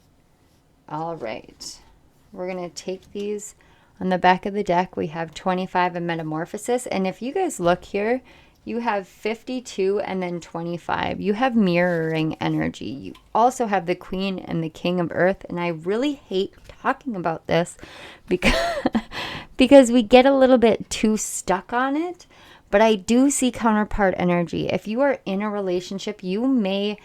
All right. We're going to take these. On the back of the deck, we have 25 in Metamorphosis. And if you guys look here, you have 52 and then 25. You have mirroring energy. You also have the Queen and the King of Earth. And I really hate talking about this because we get a little bit too stuck on it. But I do see counterpart energy. If you are in a relationship, you may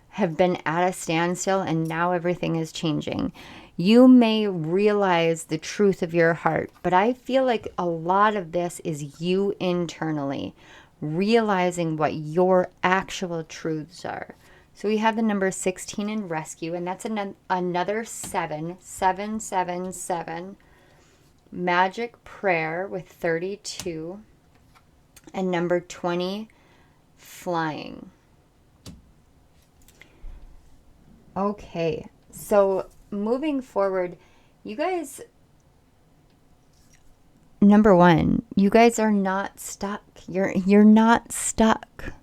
have been at a standstill and now everything is changing. You may realize the truth of your heart. But I feel like a lot of this is you internally realizing what your actual truths are. So we have the number 16 in rescue, and that's another 7, 7, 7, 7. Magic prayer with 32, and number 20, flying. Okay, so moving forward, you guys, number 1, you guys are not stuck. You're not stuck.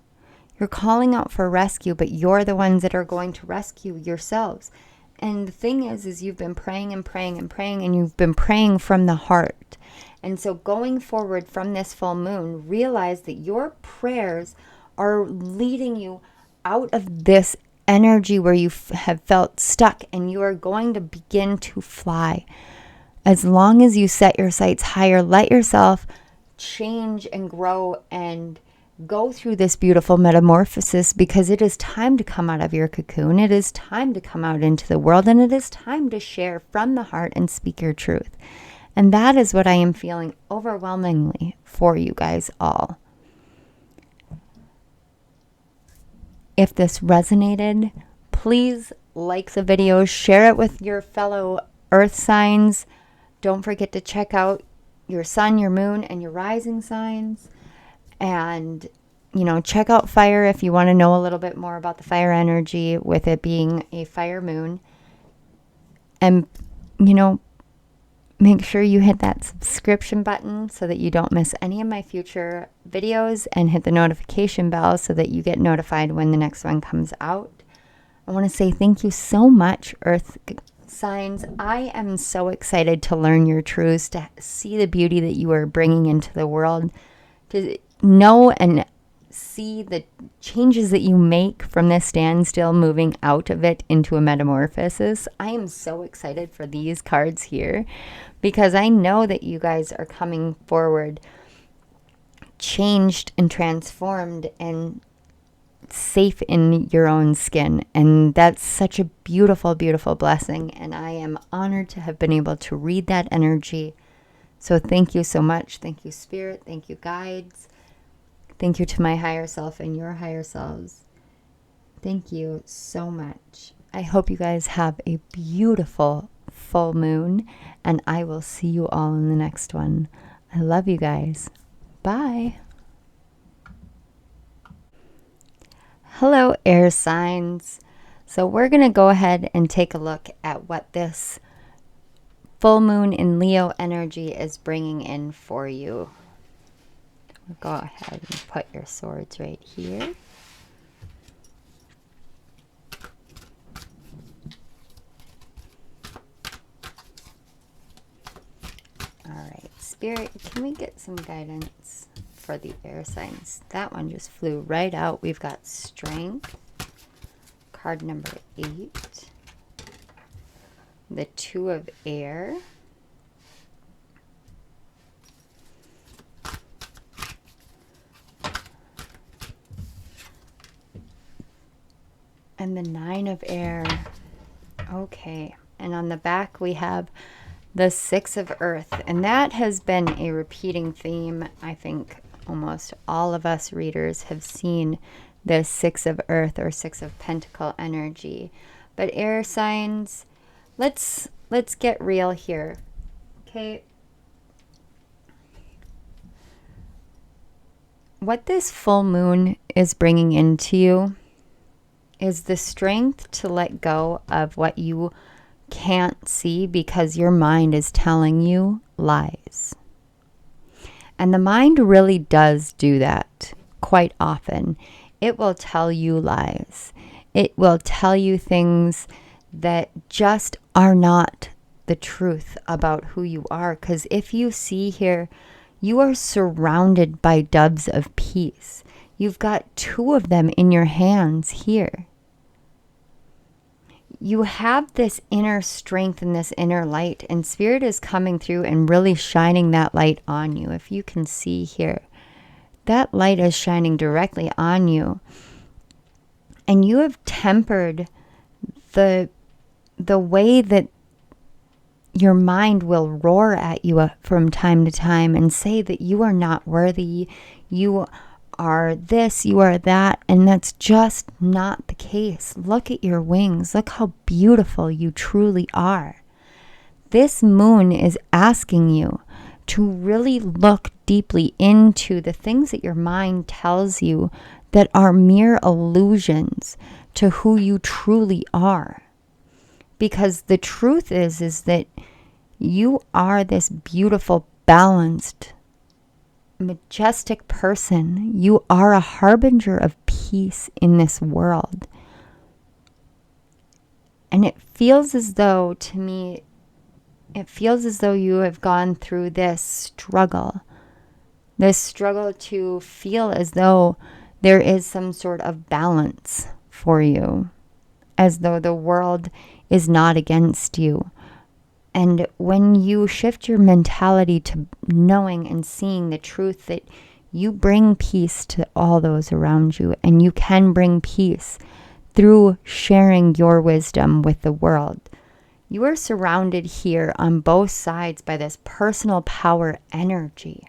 You're calling out for rescue, but you're the ones that are going to rescue yourselves. And the thing is you've been praying and praying and praying, and you've been praying from the heart. And so going forward from this full moon, realize that your prayers are leading you out of this energy where you have felt stuck, and you are going to begin to fly. As long as you set your sights higher, let yourself change and grow and go through this beautiful metamorphosis, because it is time to come out of your cocoon. It is time to come out into the world, and it is time to share from the heart and speak your truth. And that is what I am feeling overwhelmingly for you guys all. If this resonated, please like the video, share it with your fellow earth signs. Don't forget to check out your sun, your moon, and your rising signs. And, check out fire if you want to know a little bit more about the fire energy, with it being a fire moon. And, make sure you hit that subscription button so that you don't miss any of my future videos, and hit the notification bell so that you get notified when the next one comes out. I want to say thank you so much, Earth signs. I am so excited to learn your truths, to see the beauty that you are bringing into the world, to know and see the changes that you make from this standstill, moving out of it into a metamorphosis. I am so excited for these cards here, because I know that you guys are coming forward changed and transformed and safe in your own skin. And that's such a beautiful, beautiful blessing. And I am honored to have been able to read that energy. So thank you so much. Thank you, Spirit. Thank you, guides. Thank you to my higher self and your higher selves. Thank you so much. I hope you guys have a beautiful full moon, and I will see you all in the next one. I love you guys. Bye. Hello, air signs. So we're going to go ahead and take a look at what this full moon in Leo energy is bringing in for you. Go ahead and put your swords right here. All right, Spirit, can we get some guidance for the air signs? That one just flew right out. We've got Strength, card number 8, the 2 of Air, and the 9 of Air. Okay, and on the back we have the 6 of Earth, and that has been a repeating theme. I think almost all of us readers have seen the 6 of Earth or 6 of Pentacle energy. But air signs, let's get real here. Okay. What this full moon is bringing into you is the strength to let go of what you can't see, because your mind is telling you lies. And the mind really does do that quite often. It will tell you lies. It will tell you things that just are not the truth about who you are. Because if you see here, you are surrounded by doves of peace. You've got 2 of them in your hands here. You have this inner strength and this inner light, and Spirit is coming through and really shining that light on you. If you can see here, that light is shining directly on you. And you have tempered the way that your mind will roar at you from time to time and say that you are not worthy, you are this, you are that, and that's just not the case. Look at your wings. Look how beautiful you truly are. This moon is asking you to really look deeply into the things that your mind tells you that are mere illusions to who you truly are. Because the truth is that you are this beautiful, balanced, majestic person. You are a harbinger of peace in this world. And it feels as though, to me, you have gone through this struggle to feel as though there is some sort of balance for you, as though the world is not against you. And when you shift your mentality to knowing and seeing the truth that you bring peace to all those around you, and you can bring peace through sharing your wisdom with the world. You are surrounded here on both sides by this personal power energy,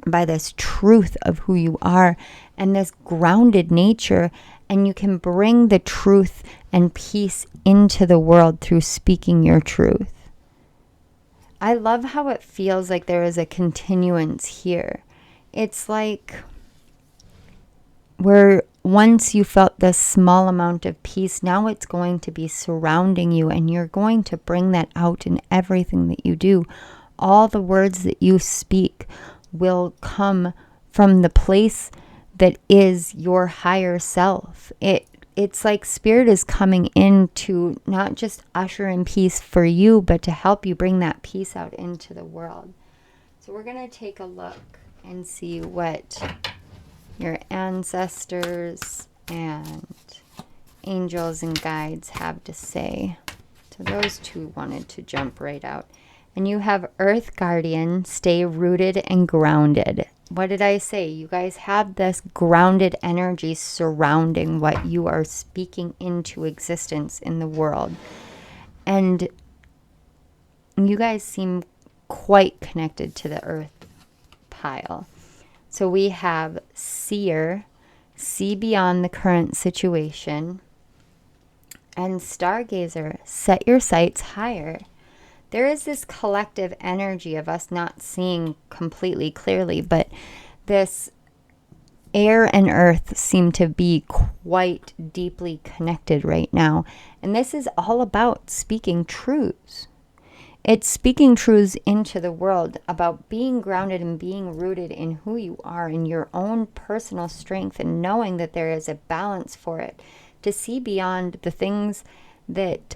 by this truth of who you are and this grounded nature, and you can bring the truth and peace into the world through speaking your truth. I love how it feels like there is a continuance here. It's like where once you felt this small amount of peace, now it's going to be surrounding you, and you're going to bring that out in everything that you do. All the words that you speak will come from the place that is your higher self. It's like Spirit is coming in to not just usher in peace for you, but to help you bring that peace out into the world. So we're going to take a look and see what your ancestors and angels and guides have to say. So those two wanted to jump right out. And you have Earth Guardian, stay rooted and grounded. What did I say? You guys have this grounded energy surrounding what you are speaking into existence in the world. And you guys seem quite connected to the earth pile. So we have Seer, see beyond the current situation, and Stargazer, set your sights higher. There is this collective energy of us not seeing completely clearly, but this air and earth seem to be quite deeply connected right now. And this is all about speaking truths. It's speaking truths into the world about being grounded and being rooted in who you are, in your own personal strength, and knowing that there is a balance for it, to see beyond the things that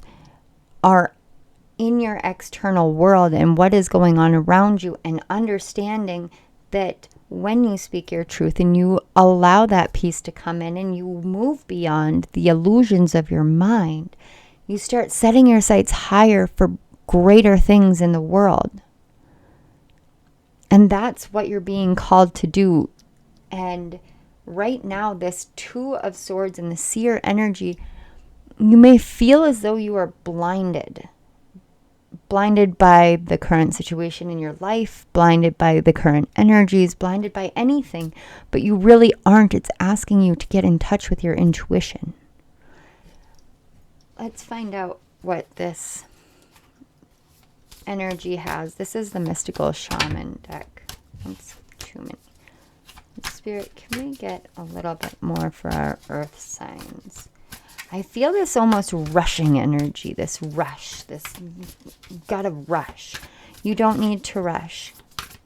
are in your external world and what is going on around you, and understanding that when you speak your truth and you allow that peace to come in and you move beyond the illusions of your mind, you start setting your sights higher for greater things in the world. And that's what you're being called to do. And right now, this Two of Swords and the Seer energy, you may feel as though you are blinded by the current situation in your life, blinded by the current energies, blinded by anything, but you really aren't. It's asking you to get in touch with your intuition. Let's find out what this energy has. This is the Mystical Shaman deck. That's too many. Spirit, can we get a little bit more for our earth signs? I feel this almost rushing energy, this rush, this gotta rush. You don't need to rush.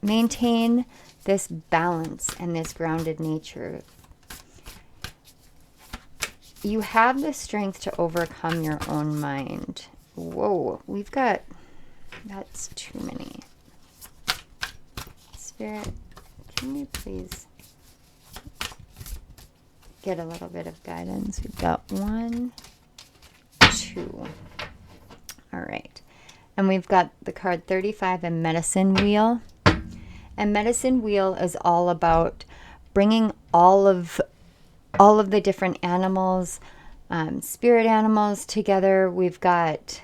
Maintain this balance and this grounded nature. You have the strength to overcome your own mind. Whoa, we've got, that's too many. Spirit, can we please get a little bit of guidance? We've got 1, 2. All right. And we've got the card 35 and Medicine Wheel. And Medicine Wheel is all about bringing all of the different animals, spirit animals together. We've got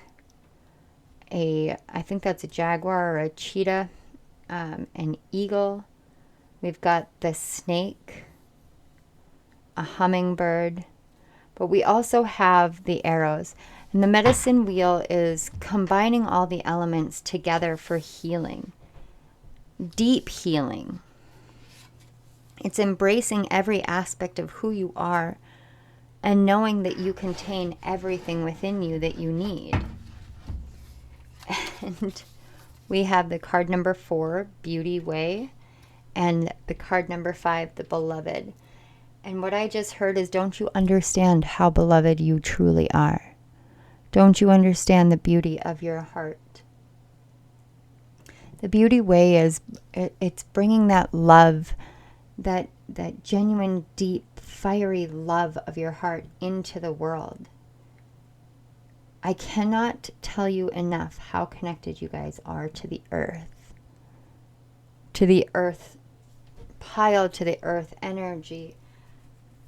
I think that's a jaguar or a cheetah, an eagle. We've got the snake, a hummingbird, but we also have the arrows. And the Medicine Wheel is combining all the elements together for healing, deep healing. It's embracing every aspect of who you are and knowing that you contain everything within you that you need. And we have the card number 4, Beauty Way, and the card number 5, the Beloved. And what I just heard is, don't you understand how beloved you truly are? Don't you understand the beauty of your heart? The Beauty Way is, it's bringing that love, that genuine, deep, fiery love of your heart into the world. I cannot tell you enough how connected you guys are to the earth pile to the earth energy.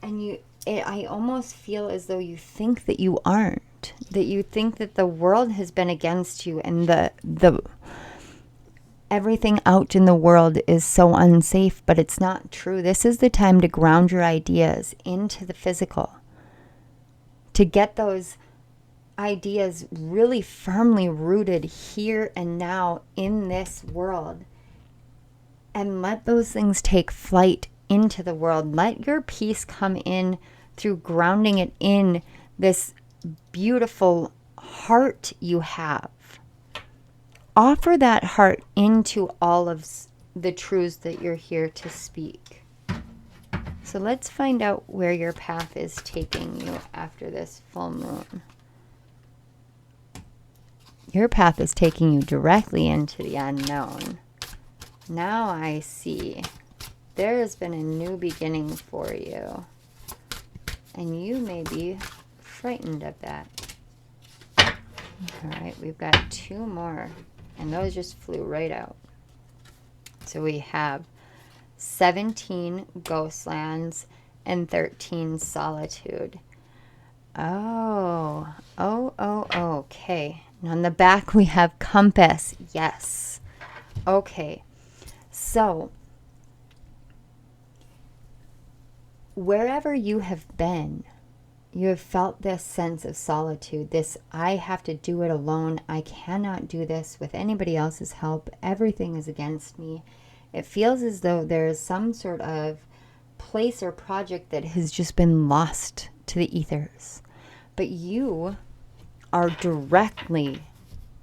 And I almost feel as though you think that you aren't, that you think that the world has been against you, and the everything out in the world is so unsafe, but it's not true. This is the time to ground your ideas into the physical, to get those ideas really firmly rooted here and now in this world, and let those things take flight into the world. Let your peace come in through grounding it in this beautiful heart you have. Offer that heart into all of the truths that you're here to speak. So let's find out where your path is taking you after this full moon. Your path is taking you directly into the unknown. Now I see there has been a new beginning for you, and you may be frightened of that. All right, we've got 2 more, and those just flew right out. So we have 17 Ghostlands and 13 Solitude. Okay. And on the back we have Compass. Yes. Okay. So, wherever you have been, you have felt this sense of solitude, this I have to do it alone. I cannot do this with anybody else's help. Everything is against me. It feels as though there is some sort of place or project that has just been lost to the ethers. But you are directly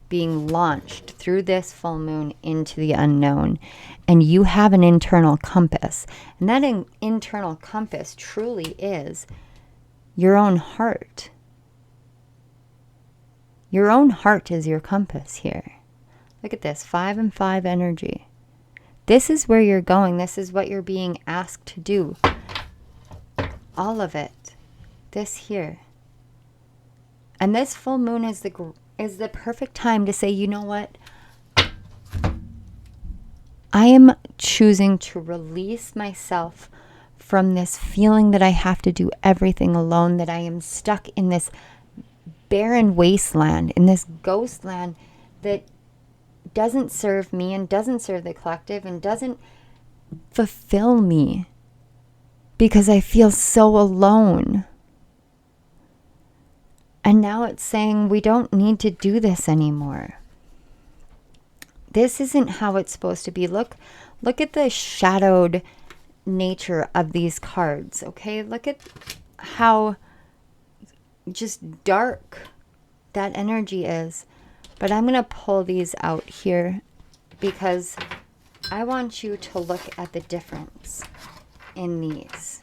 being launched through this full moon into the unknown, and you have an internal compass, and that internal compass truly is your own heart. Your own heart is your compass here. Look at this, 5 and 5 energy. This is where you're going. This is what you're being asked to do. All of it. This here. And this full moon is the perfect time to say, you know what? I am choosing to release myself from this feeling that I have to do everything alone, that I am stuck in this barren wasteland, in this ghost land that doesn't serve me and doesn't serve the collective and doesn't fulfill me because I feel so alone. And now it's saying we don't need to do this anymore. This isn't how it's supposed to be. Look at the shadowed nature of these cards, okay? Look at how just dark that energy is. But I'm going to pull these out here because I want you to look at the difference in these.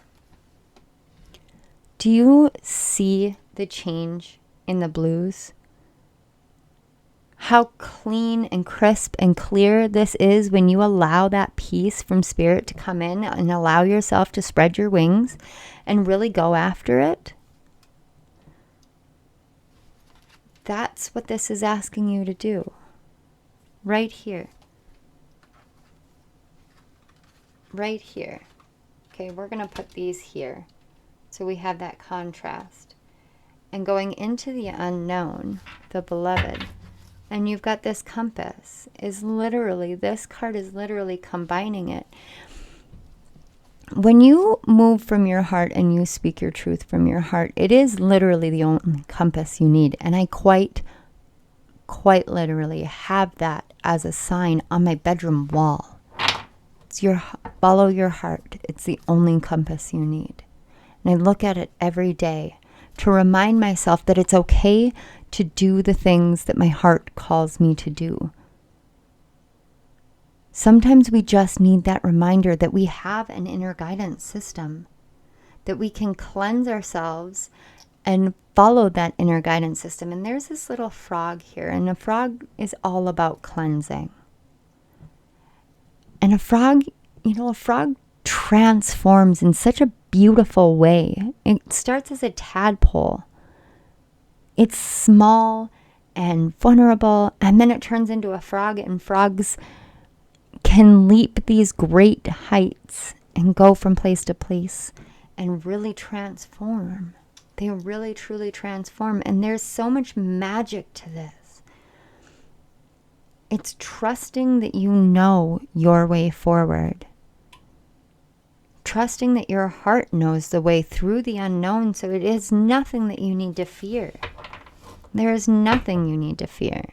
Do you see the change in the blues? How clean and crisp and clear this is when you allow that peace from spirit to come in and allow yourself to spread your wings and really go after it. That's what this is asking you to do. Right here. Right here. Okay, we're going to put these here. So we have that contrast. And going into the unknown, the beloved, and you've got this compass, this card is literally combining it. When you move from your heart and you speak your truth from your heart, it is literally the only compass you need. And I quite literally have that as a sign on my bedroom wall. It's follow your heart. It's the only compass you need. And I look at it every day to remind myself that it's okay to do the things that my heart calls me to do. Sometimes we just need that reminder that we have an inner guidance system, that we can cleanse ourselves and follow that inner guidance system. And there's this little frog here, and a frog is all about cleansing. And a frog transforms in such a beautiful way. It starts as a tadpole. It's small and vulnerable, and then it turns into a frog, and frogs can leap these great heights and go from place to place and really transform. They really, truly transform. And there's so much magic to this. It's trusting that you know your way forward. Trusting that your heart knows the way through the unknown, so it is nothing that you need to fear. There is nothing you need to fear.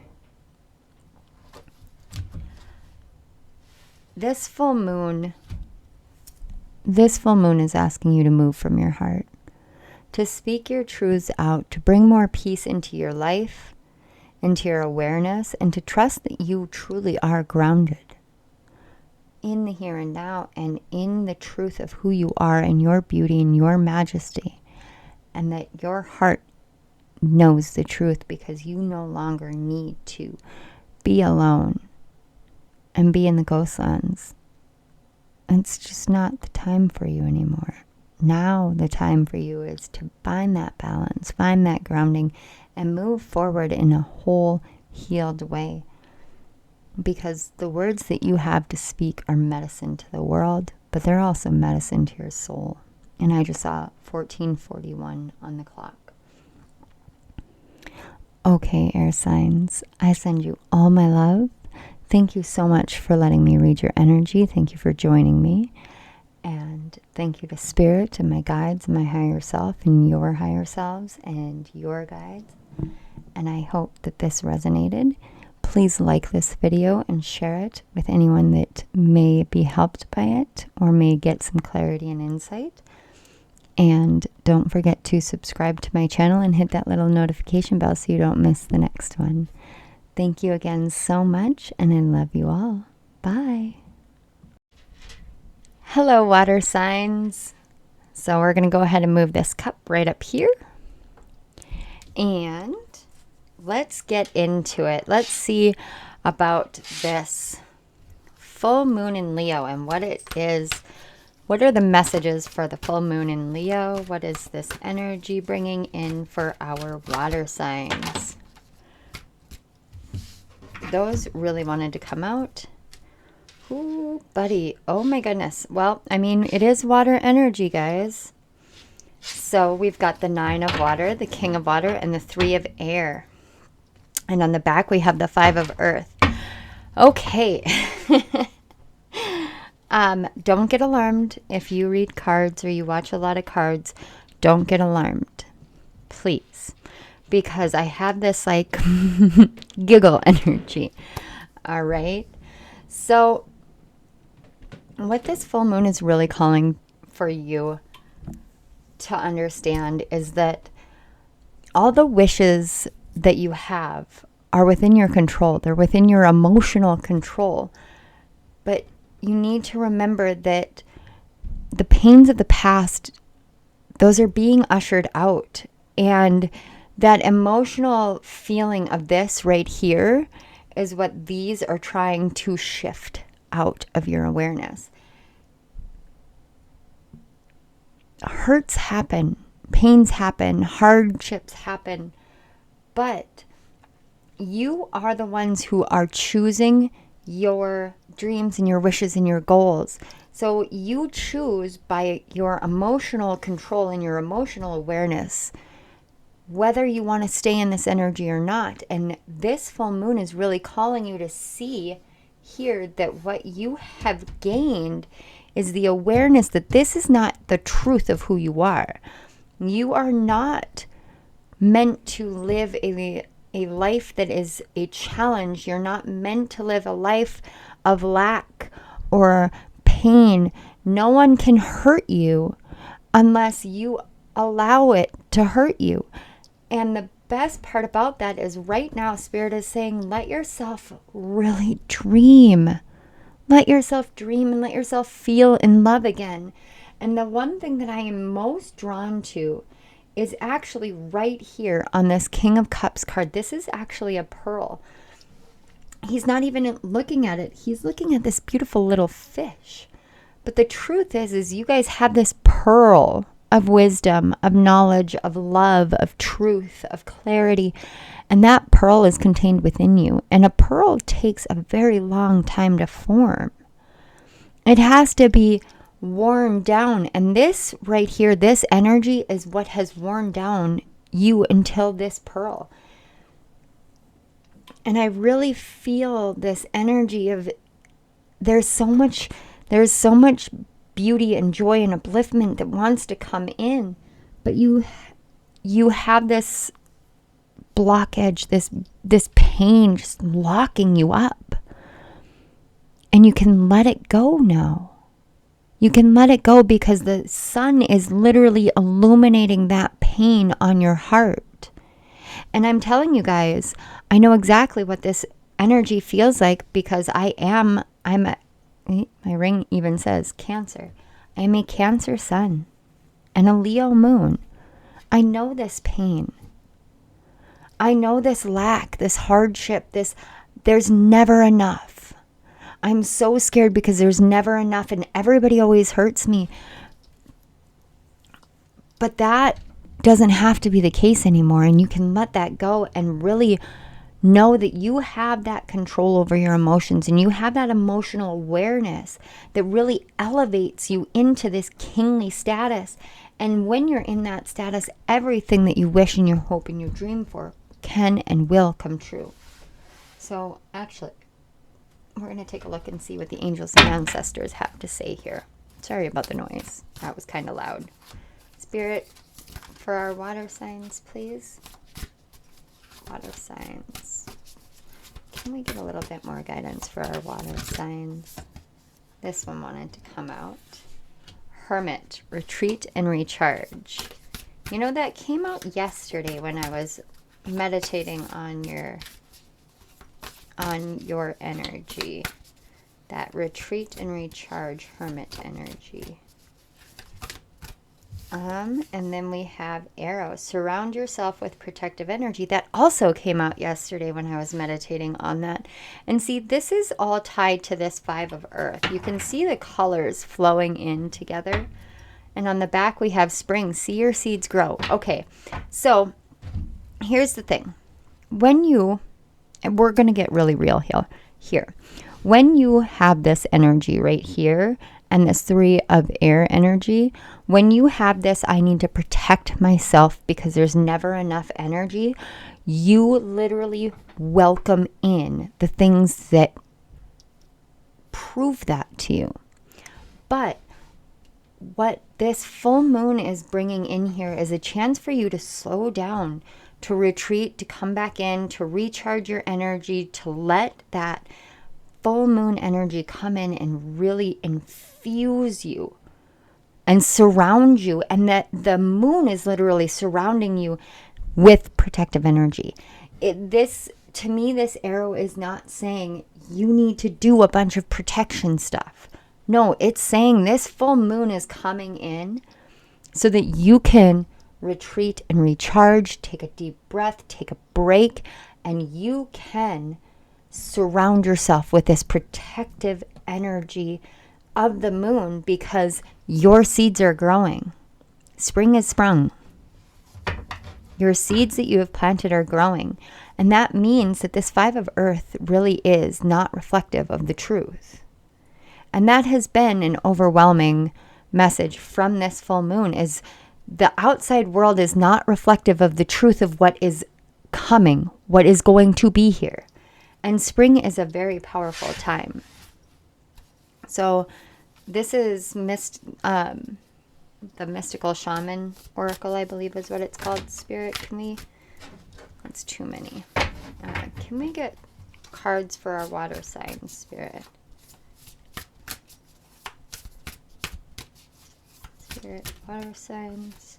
This full moon is asking you to move from your heart, to speak your truths out, to bring more peace into your life, into your awareness, and to trust that you truly are grounded in the here and now and in the truth of who you are and your beauty and your majesty, and that your heart knows the truth because you no longer need to be alone and be in the ghost lands. It's just not the time for you anymore. Now the time for you is to find that balance, find that grounding, and move forward in a whole, healed way. Because the words that you have to speak are medicine to the world, but they're also medicine to your soul. And I just saw 14:41 on the clock. Okay, air signs, I send you all my love. Thank you so much for letting me read your energy. Thank you for joining me. And thank you to Spirit and my guides and my higher self and your higher selves and your guides. And I hope that this resonated. Please like this video and share it with anyone that may be helped by it or may get some clarity and insight. And don't forget to subscribe to my channel and hit that little notification bell so you don't miss the next one. Thank you again so much, and I love you all. Bye. Hello, water signs. So we're going to go ahead and move this cup right up here. And let's get into it. Let's see about this full moon in Leo and what it is. What are the messages for the full moon in Leo? What is this energy bringing in for our water signs? Those really wanted to come out. Ooh, buddy. Oh my goodness. Well, I mean, it is water energy, guys. So we've got the 9 of water, the King of water, and the 3 of air. And on the back, we have the 5 of earth. Okay. Don't get alarmed if you read cards or you watch a lot of cards. Don't get alarmed, please. Because I have this like giggle energy. All right. So what this full moon is really calling for you to understand is that all the wishes that you have are within your control. They're within your emotional control. But you need to remember that the pains of the past, those are being ushered out. And that emotional feeling of this right here is what these are trying to shift out of your awareness. Hurts happen, pains happen, hardships happen, but you are the ones who are choosing your dreams and your wishes and your goals. So you choose by your emotional control and your emotional awareness whether you want to stay in this energy or not. And this full moon is really calling you to see here that what you have gained is the awareness that this is not the truth of who you are. You are not meant to live a life that is a challenge. You're not meant to live a life of lack or pain. No one can hurt you unless you allow it to hurt you. And the best part about that is right now, Spirit is saying, let yourself really dream. Let yourself dream and let yourself feel in love again. And the one thing that I am most drawn to is actually right here on this King of Cups card. This is actually a pearl. He's not even looking at it. He's looking at this beautiful little fish. But the truth is you guys have this pearl of wisdom, of knowledge, of love, of truth, of clarity. And that pearl is contained within you. And a pearl takes a very long time to form. It has to be worn down. And this right here, this energy is what has worn down you until this pearl. And I really feel this energy of there's so much beauty and joy and upliftment that wants to come in, but you have this blockage, this pain just locking you up. And you can let it go now. You can let it go because the sun is literally illuminating that pain on your heart. And I'm telling you guys, I know exactly what this energy feels like because my ring even says Cancer. I am a Cancer sun and a Leo moon. I know this pain. I know this lack, this hardship, there's never enough. I'm so scared because there's never enough and everybody always hurts me. But that doesn't have to be the case anymore, and you can let that go and really know that you have that control over your emotions and you have that emotional awareness that really elevates you into this kingly status. And when you're in that status, everything that you wish and you hope and you dream for can and will come true. So actually, we're going to take a look and see what the angels and ancestors have to say here. Sorry about the noise. That was kind of loud. Spirit, for our water signs, please. Water signs. Can we get a little bit more guidance for our water signs? This one wanted to come out. Hermit, retreat and recharge. You know, that came out yesterday when I was meditating on your energy. That retreat and recharge, hermit energy. And then we have arrow, surround yourself with protective energy. That also came out yesterday when I was meditating on that. And see, this is all tied to this 5 of earth. You can see the colors flowing in together. And on the back we have spring, see your seeds grow. Okay, so here's the thing. And we're going to get really real here. When you have this energy right here and this 3 of air energy, when you have this, I need to protect myself because there's never enough energy, you literally welcome in the things that prove that to you. But what this full moon is bringing in here is a chance for you to slow down, to retreat, to come back in, to recharge your energy, to let that full moon energy come in and really infuse you and surround you. And that the moon is literally surrounding you with protective energy. To me, this arrow is not saying you need to do a bunch of protection stuff. No, it's saying this full moon is coming in so that you can retreat and recharge, take a deep breath, take a break, and you can surround yourself with this protective energy of the moon because your seeds are growing. Spring is sprung. Your seeds that you have planted are growing. And that means that this 5 of earth really is not reflective of the truth. And that has been an overwhelming message from this full moon is the outside world is not reflective of the truth of what is coming, what is going to be here. And spring is a very powerful time. So this is the mystical shaman oracle, I believe is what it's called. Spirit, that's too many. Can we get cards for our water signs, Spirit? Spirit, water signs.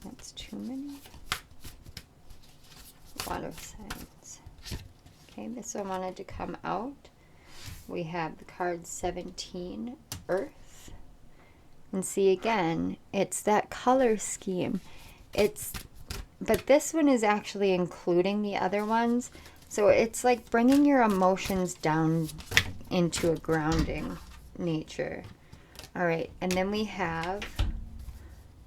That's too many. Water signs. Okay, this one wanted to come out. We have the card 17, Earth. And see again, it's that color scheme. But this one is actually including the other ones. So it's like bringing your emotions down into a grounding nature. All right, and then we have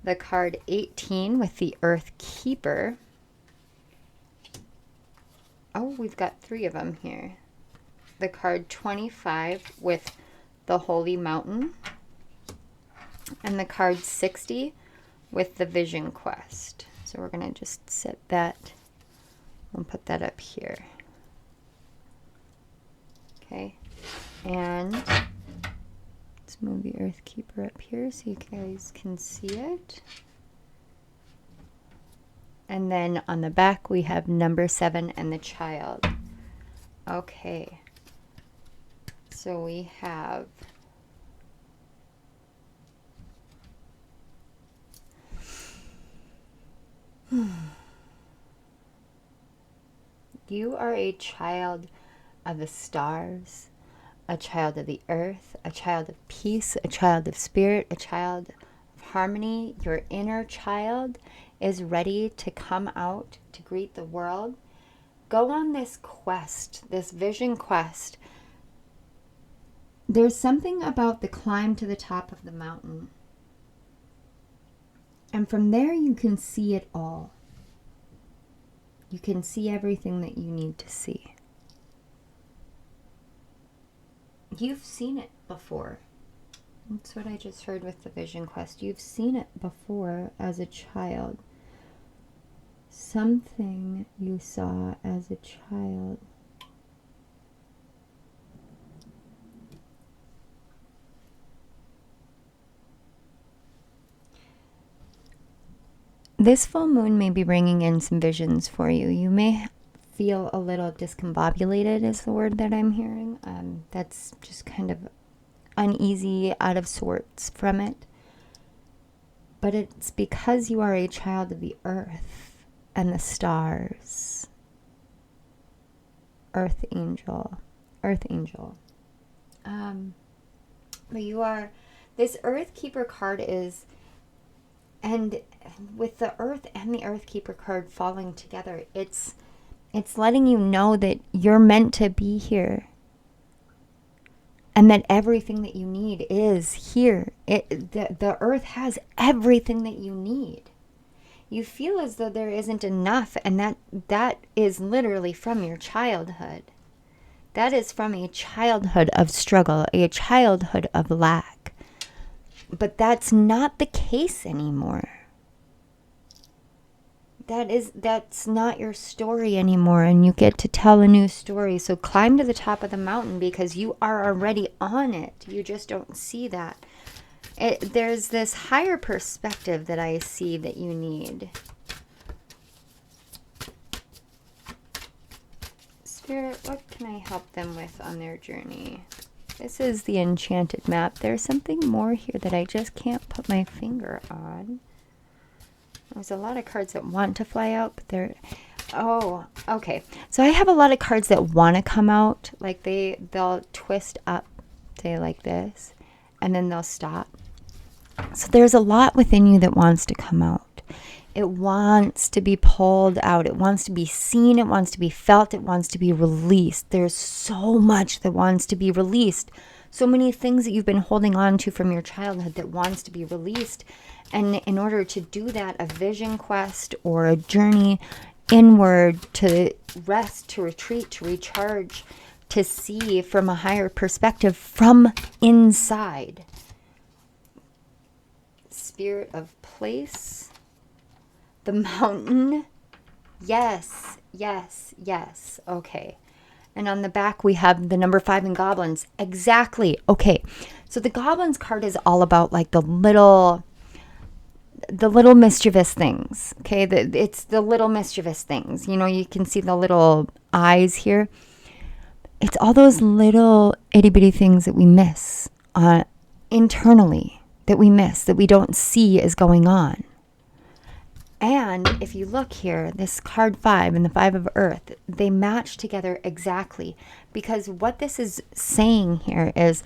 the card 18 with the Earth Keeper. Oh, we've got 3 of them here. the card 25 with the Holy Mountain, and the card 60 with the Vision Quest. So we're going to just set that and put that up here. Okay, and let's move the Earth Keeper up here so you guys can see it. And then on the back we have number 7 and the Child. Okay, so we have you are a child of the stars, a child of the earth, a child of peace, a child of spirit, a child of harmony. Your inner child is ready to come out to greet the world. Go on this quest, this vision quest. There's something about the climb to the top of the mountain. And from there you can see it all. You can see everything that you need to see. You've seen it before. That's what I just heard with the Vision Quest. You've seen it before as a child. Something you saw as a child. This full moon may be bringing in some visions for you. You may feel a little discombobulated is the word that I'm hearing. That's just kind of uneasy, out of sorts from it. But it's because you are a child of the earth and the stars. Earth angel. But you are, this Earth Keeper card is, and with the Earth and the Earth Keeper card falling together, it's letting you know that you're meant to be here. And that everything that you need is here. The earth has everything that you need. You feel as though there isn't enough, and that is literally from your childhood. That is from a childhood of struggle, a childhood of lack. But that's not the case anymore. That's not your story anymore, and you get to tell a new story. So climb to the top of the mountain because you are already on it. You just don't see that. There's this higher perspective that I see that you need. Spirit, what can I help them with on their journey? This is the enchanted map. There's something more here that I just can't put my finger on. There's a lot of cards that want to fly out, but they're... Oh, okay. So I have a lot of cards that want to come out. Like they'll twist up, say like this, and then they'll stop. So there's a lot within you that wants to come out. It wants to be pulled out. It wants to be seen. It wants to be felt. It wants to be released. There's so much that wants to be released. So many things that you've been holding on to from your childhood that wants to be released. And in order to do that, a vision quest or a journey inward to rest, to retreat, to recharge, to see from a higher perspective from inside. Spirit of place, the mountain. Yes, yes, yes. Okay. And on the back, we have the number 5 in goblins. Exactly. Okay. So the goblins card is all about like the little mischievous things. Okay. It's the little mischievous things. You know, you can see the little eyes here. It's all those little itty bitty things that we miss internally, that we miss, that we don't see is going on. And if you look here, this card 5 and the 5 of earth, they match together exactly, because what this is saying here is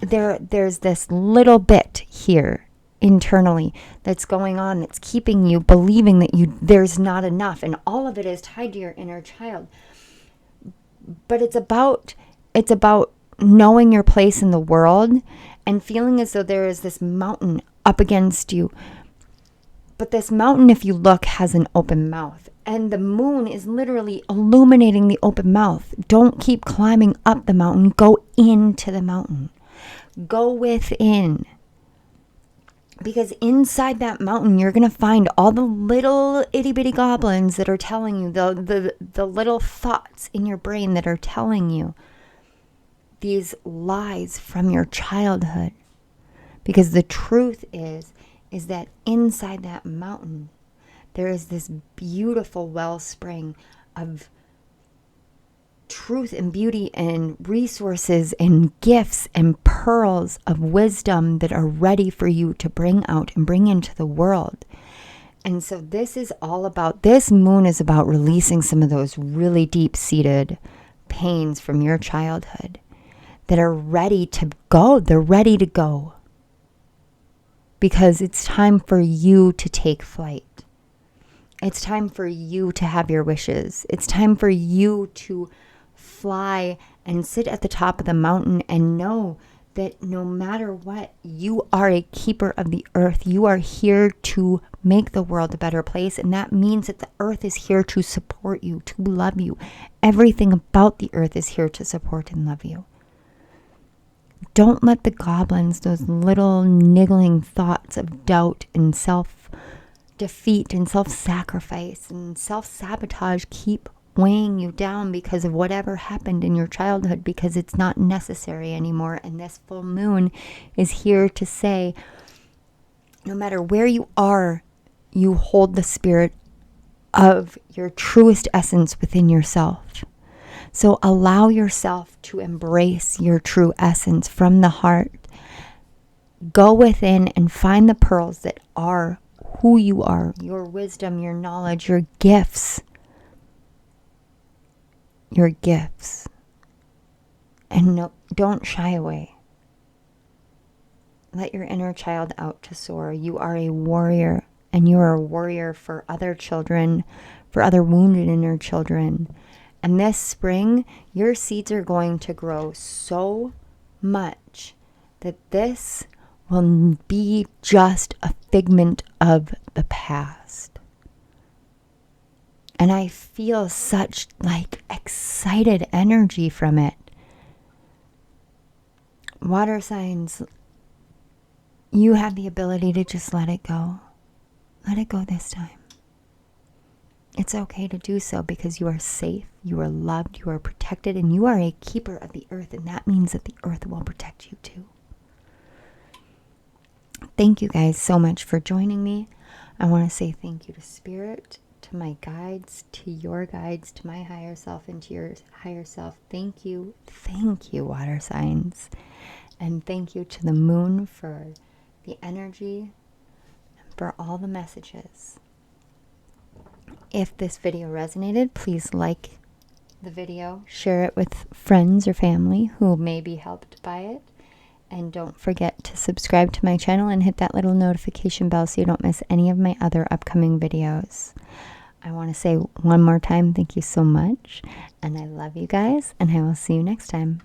there's this little bit here internally that's going on that's keeping you believing that there's not enough, and all of it is tied to your inner child. But it's about knowing your place in the world and feeling as though there is this mountain up against you. But this mountain, if you look, has an open mouth. And the moon is literally illuminating the open mouth. Don't keep climbing up the mountain. Go into the mountain. Go within. Because inside that mountain, you're going to find all the little itty bitty goblins that are telling you, the little thoughts in your brain that are telling you these lies from your childhood. Because the truth is that inside that mountain, there is this beautiful wellspring of truth and beauty and resources and gifts and pearls of wisdom that are ready for you to bring out and bring into the world. And so this moon is about releasing some of those really deep-seated pains from your childhood that are ready to go. They're ready to go. Because it's time for you to take flight. It's time for you to have your wishes. It's time for you to fly and sit at the top of the mountain and know that no matter what, you are a keeper of the earth. You are here to make the world a better place. And that means that the earth is here to support you, to love you. Everything about the earth is here to support and love you. Don't let the goblins, those little niggling thoughts of doubt and self-defeat and self-sacrifice and self-sabotage keep weighing you down because of whatever happened in your childhood, because it's not necessary anymore. And this full moon is here to say, no matter where you are, you hold the spirit of your truest essence within yourself. So allow yourself to embrace your true essence from the heart. Go within and find the pearls that are who you are, your wisdom, your knowledge, your gifts. Your gifts. And no, don't shy away. Let your inner child out to soar. You are a warrior, and you are a warrior for other children, for other wounded inner children. And this spring, your seeds are going to grow so much that this will be just a figment of the past. And I feel such excited energy from it. Water signs, you have the ability to just let it go. Let it go this time. It's okay to do so because you are safe, you are loved, you are protected, and you are a keeper of the earth, and that means that the earth will protect you too. Thank you guys so much for joining me. I want to say thank you to Spirit, to my guides, to your guides, to my higher self, and to your higher self. Thank you, water signs. And thank you to the moon for the energy and for all the messages. If this video resonated, please like the video, share it with friends or family who may be helped by it. And don't forget to subscribe to my channel and hit that little notification bell so you don't miss any of my other upcoming videos. I want to say one more time, thank you so much. And I love you guys, and I will see you next time.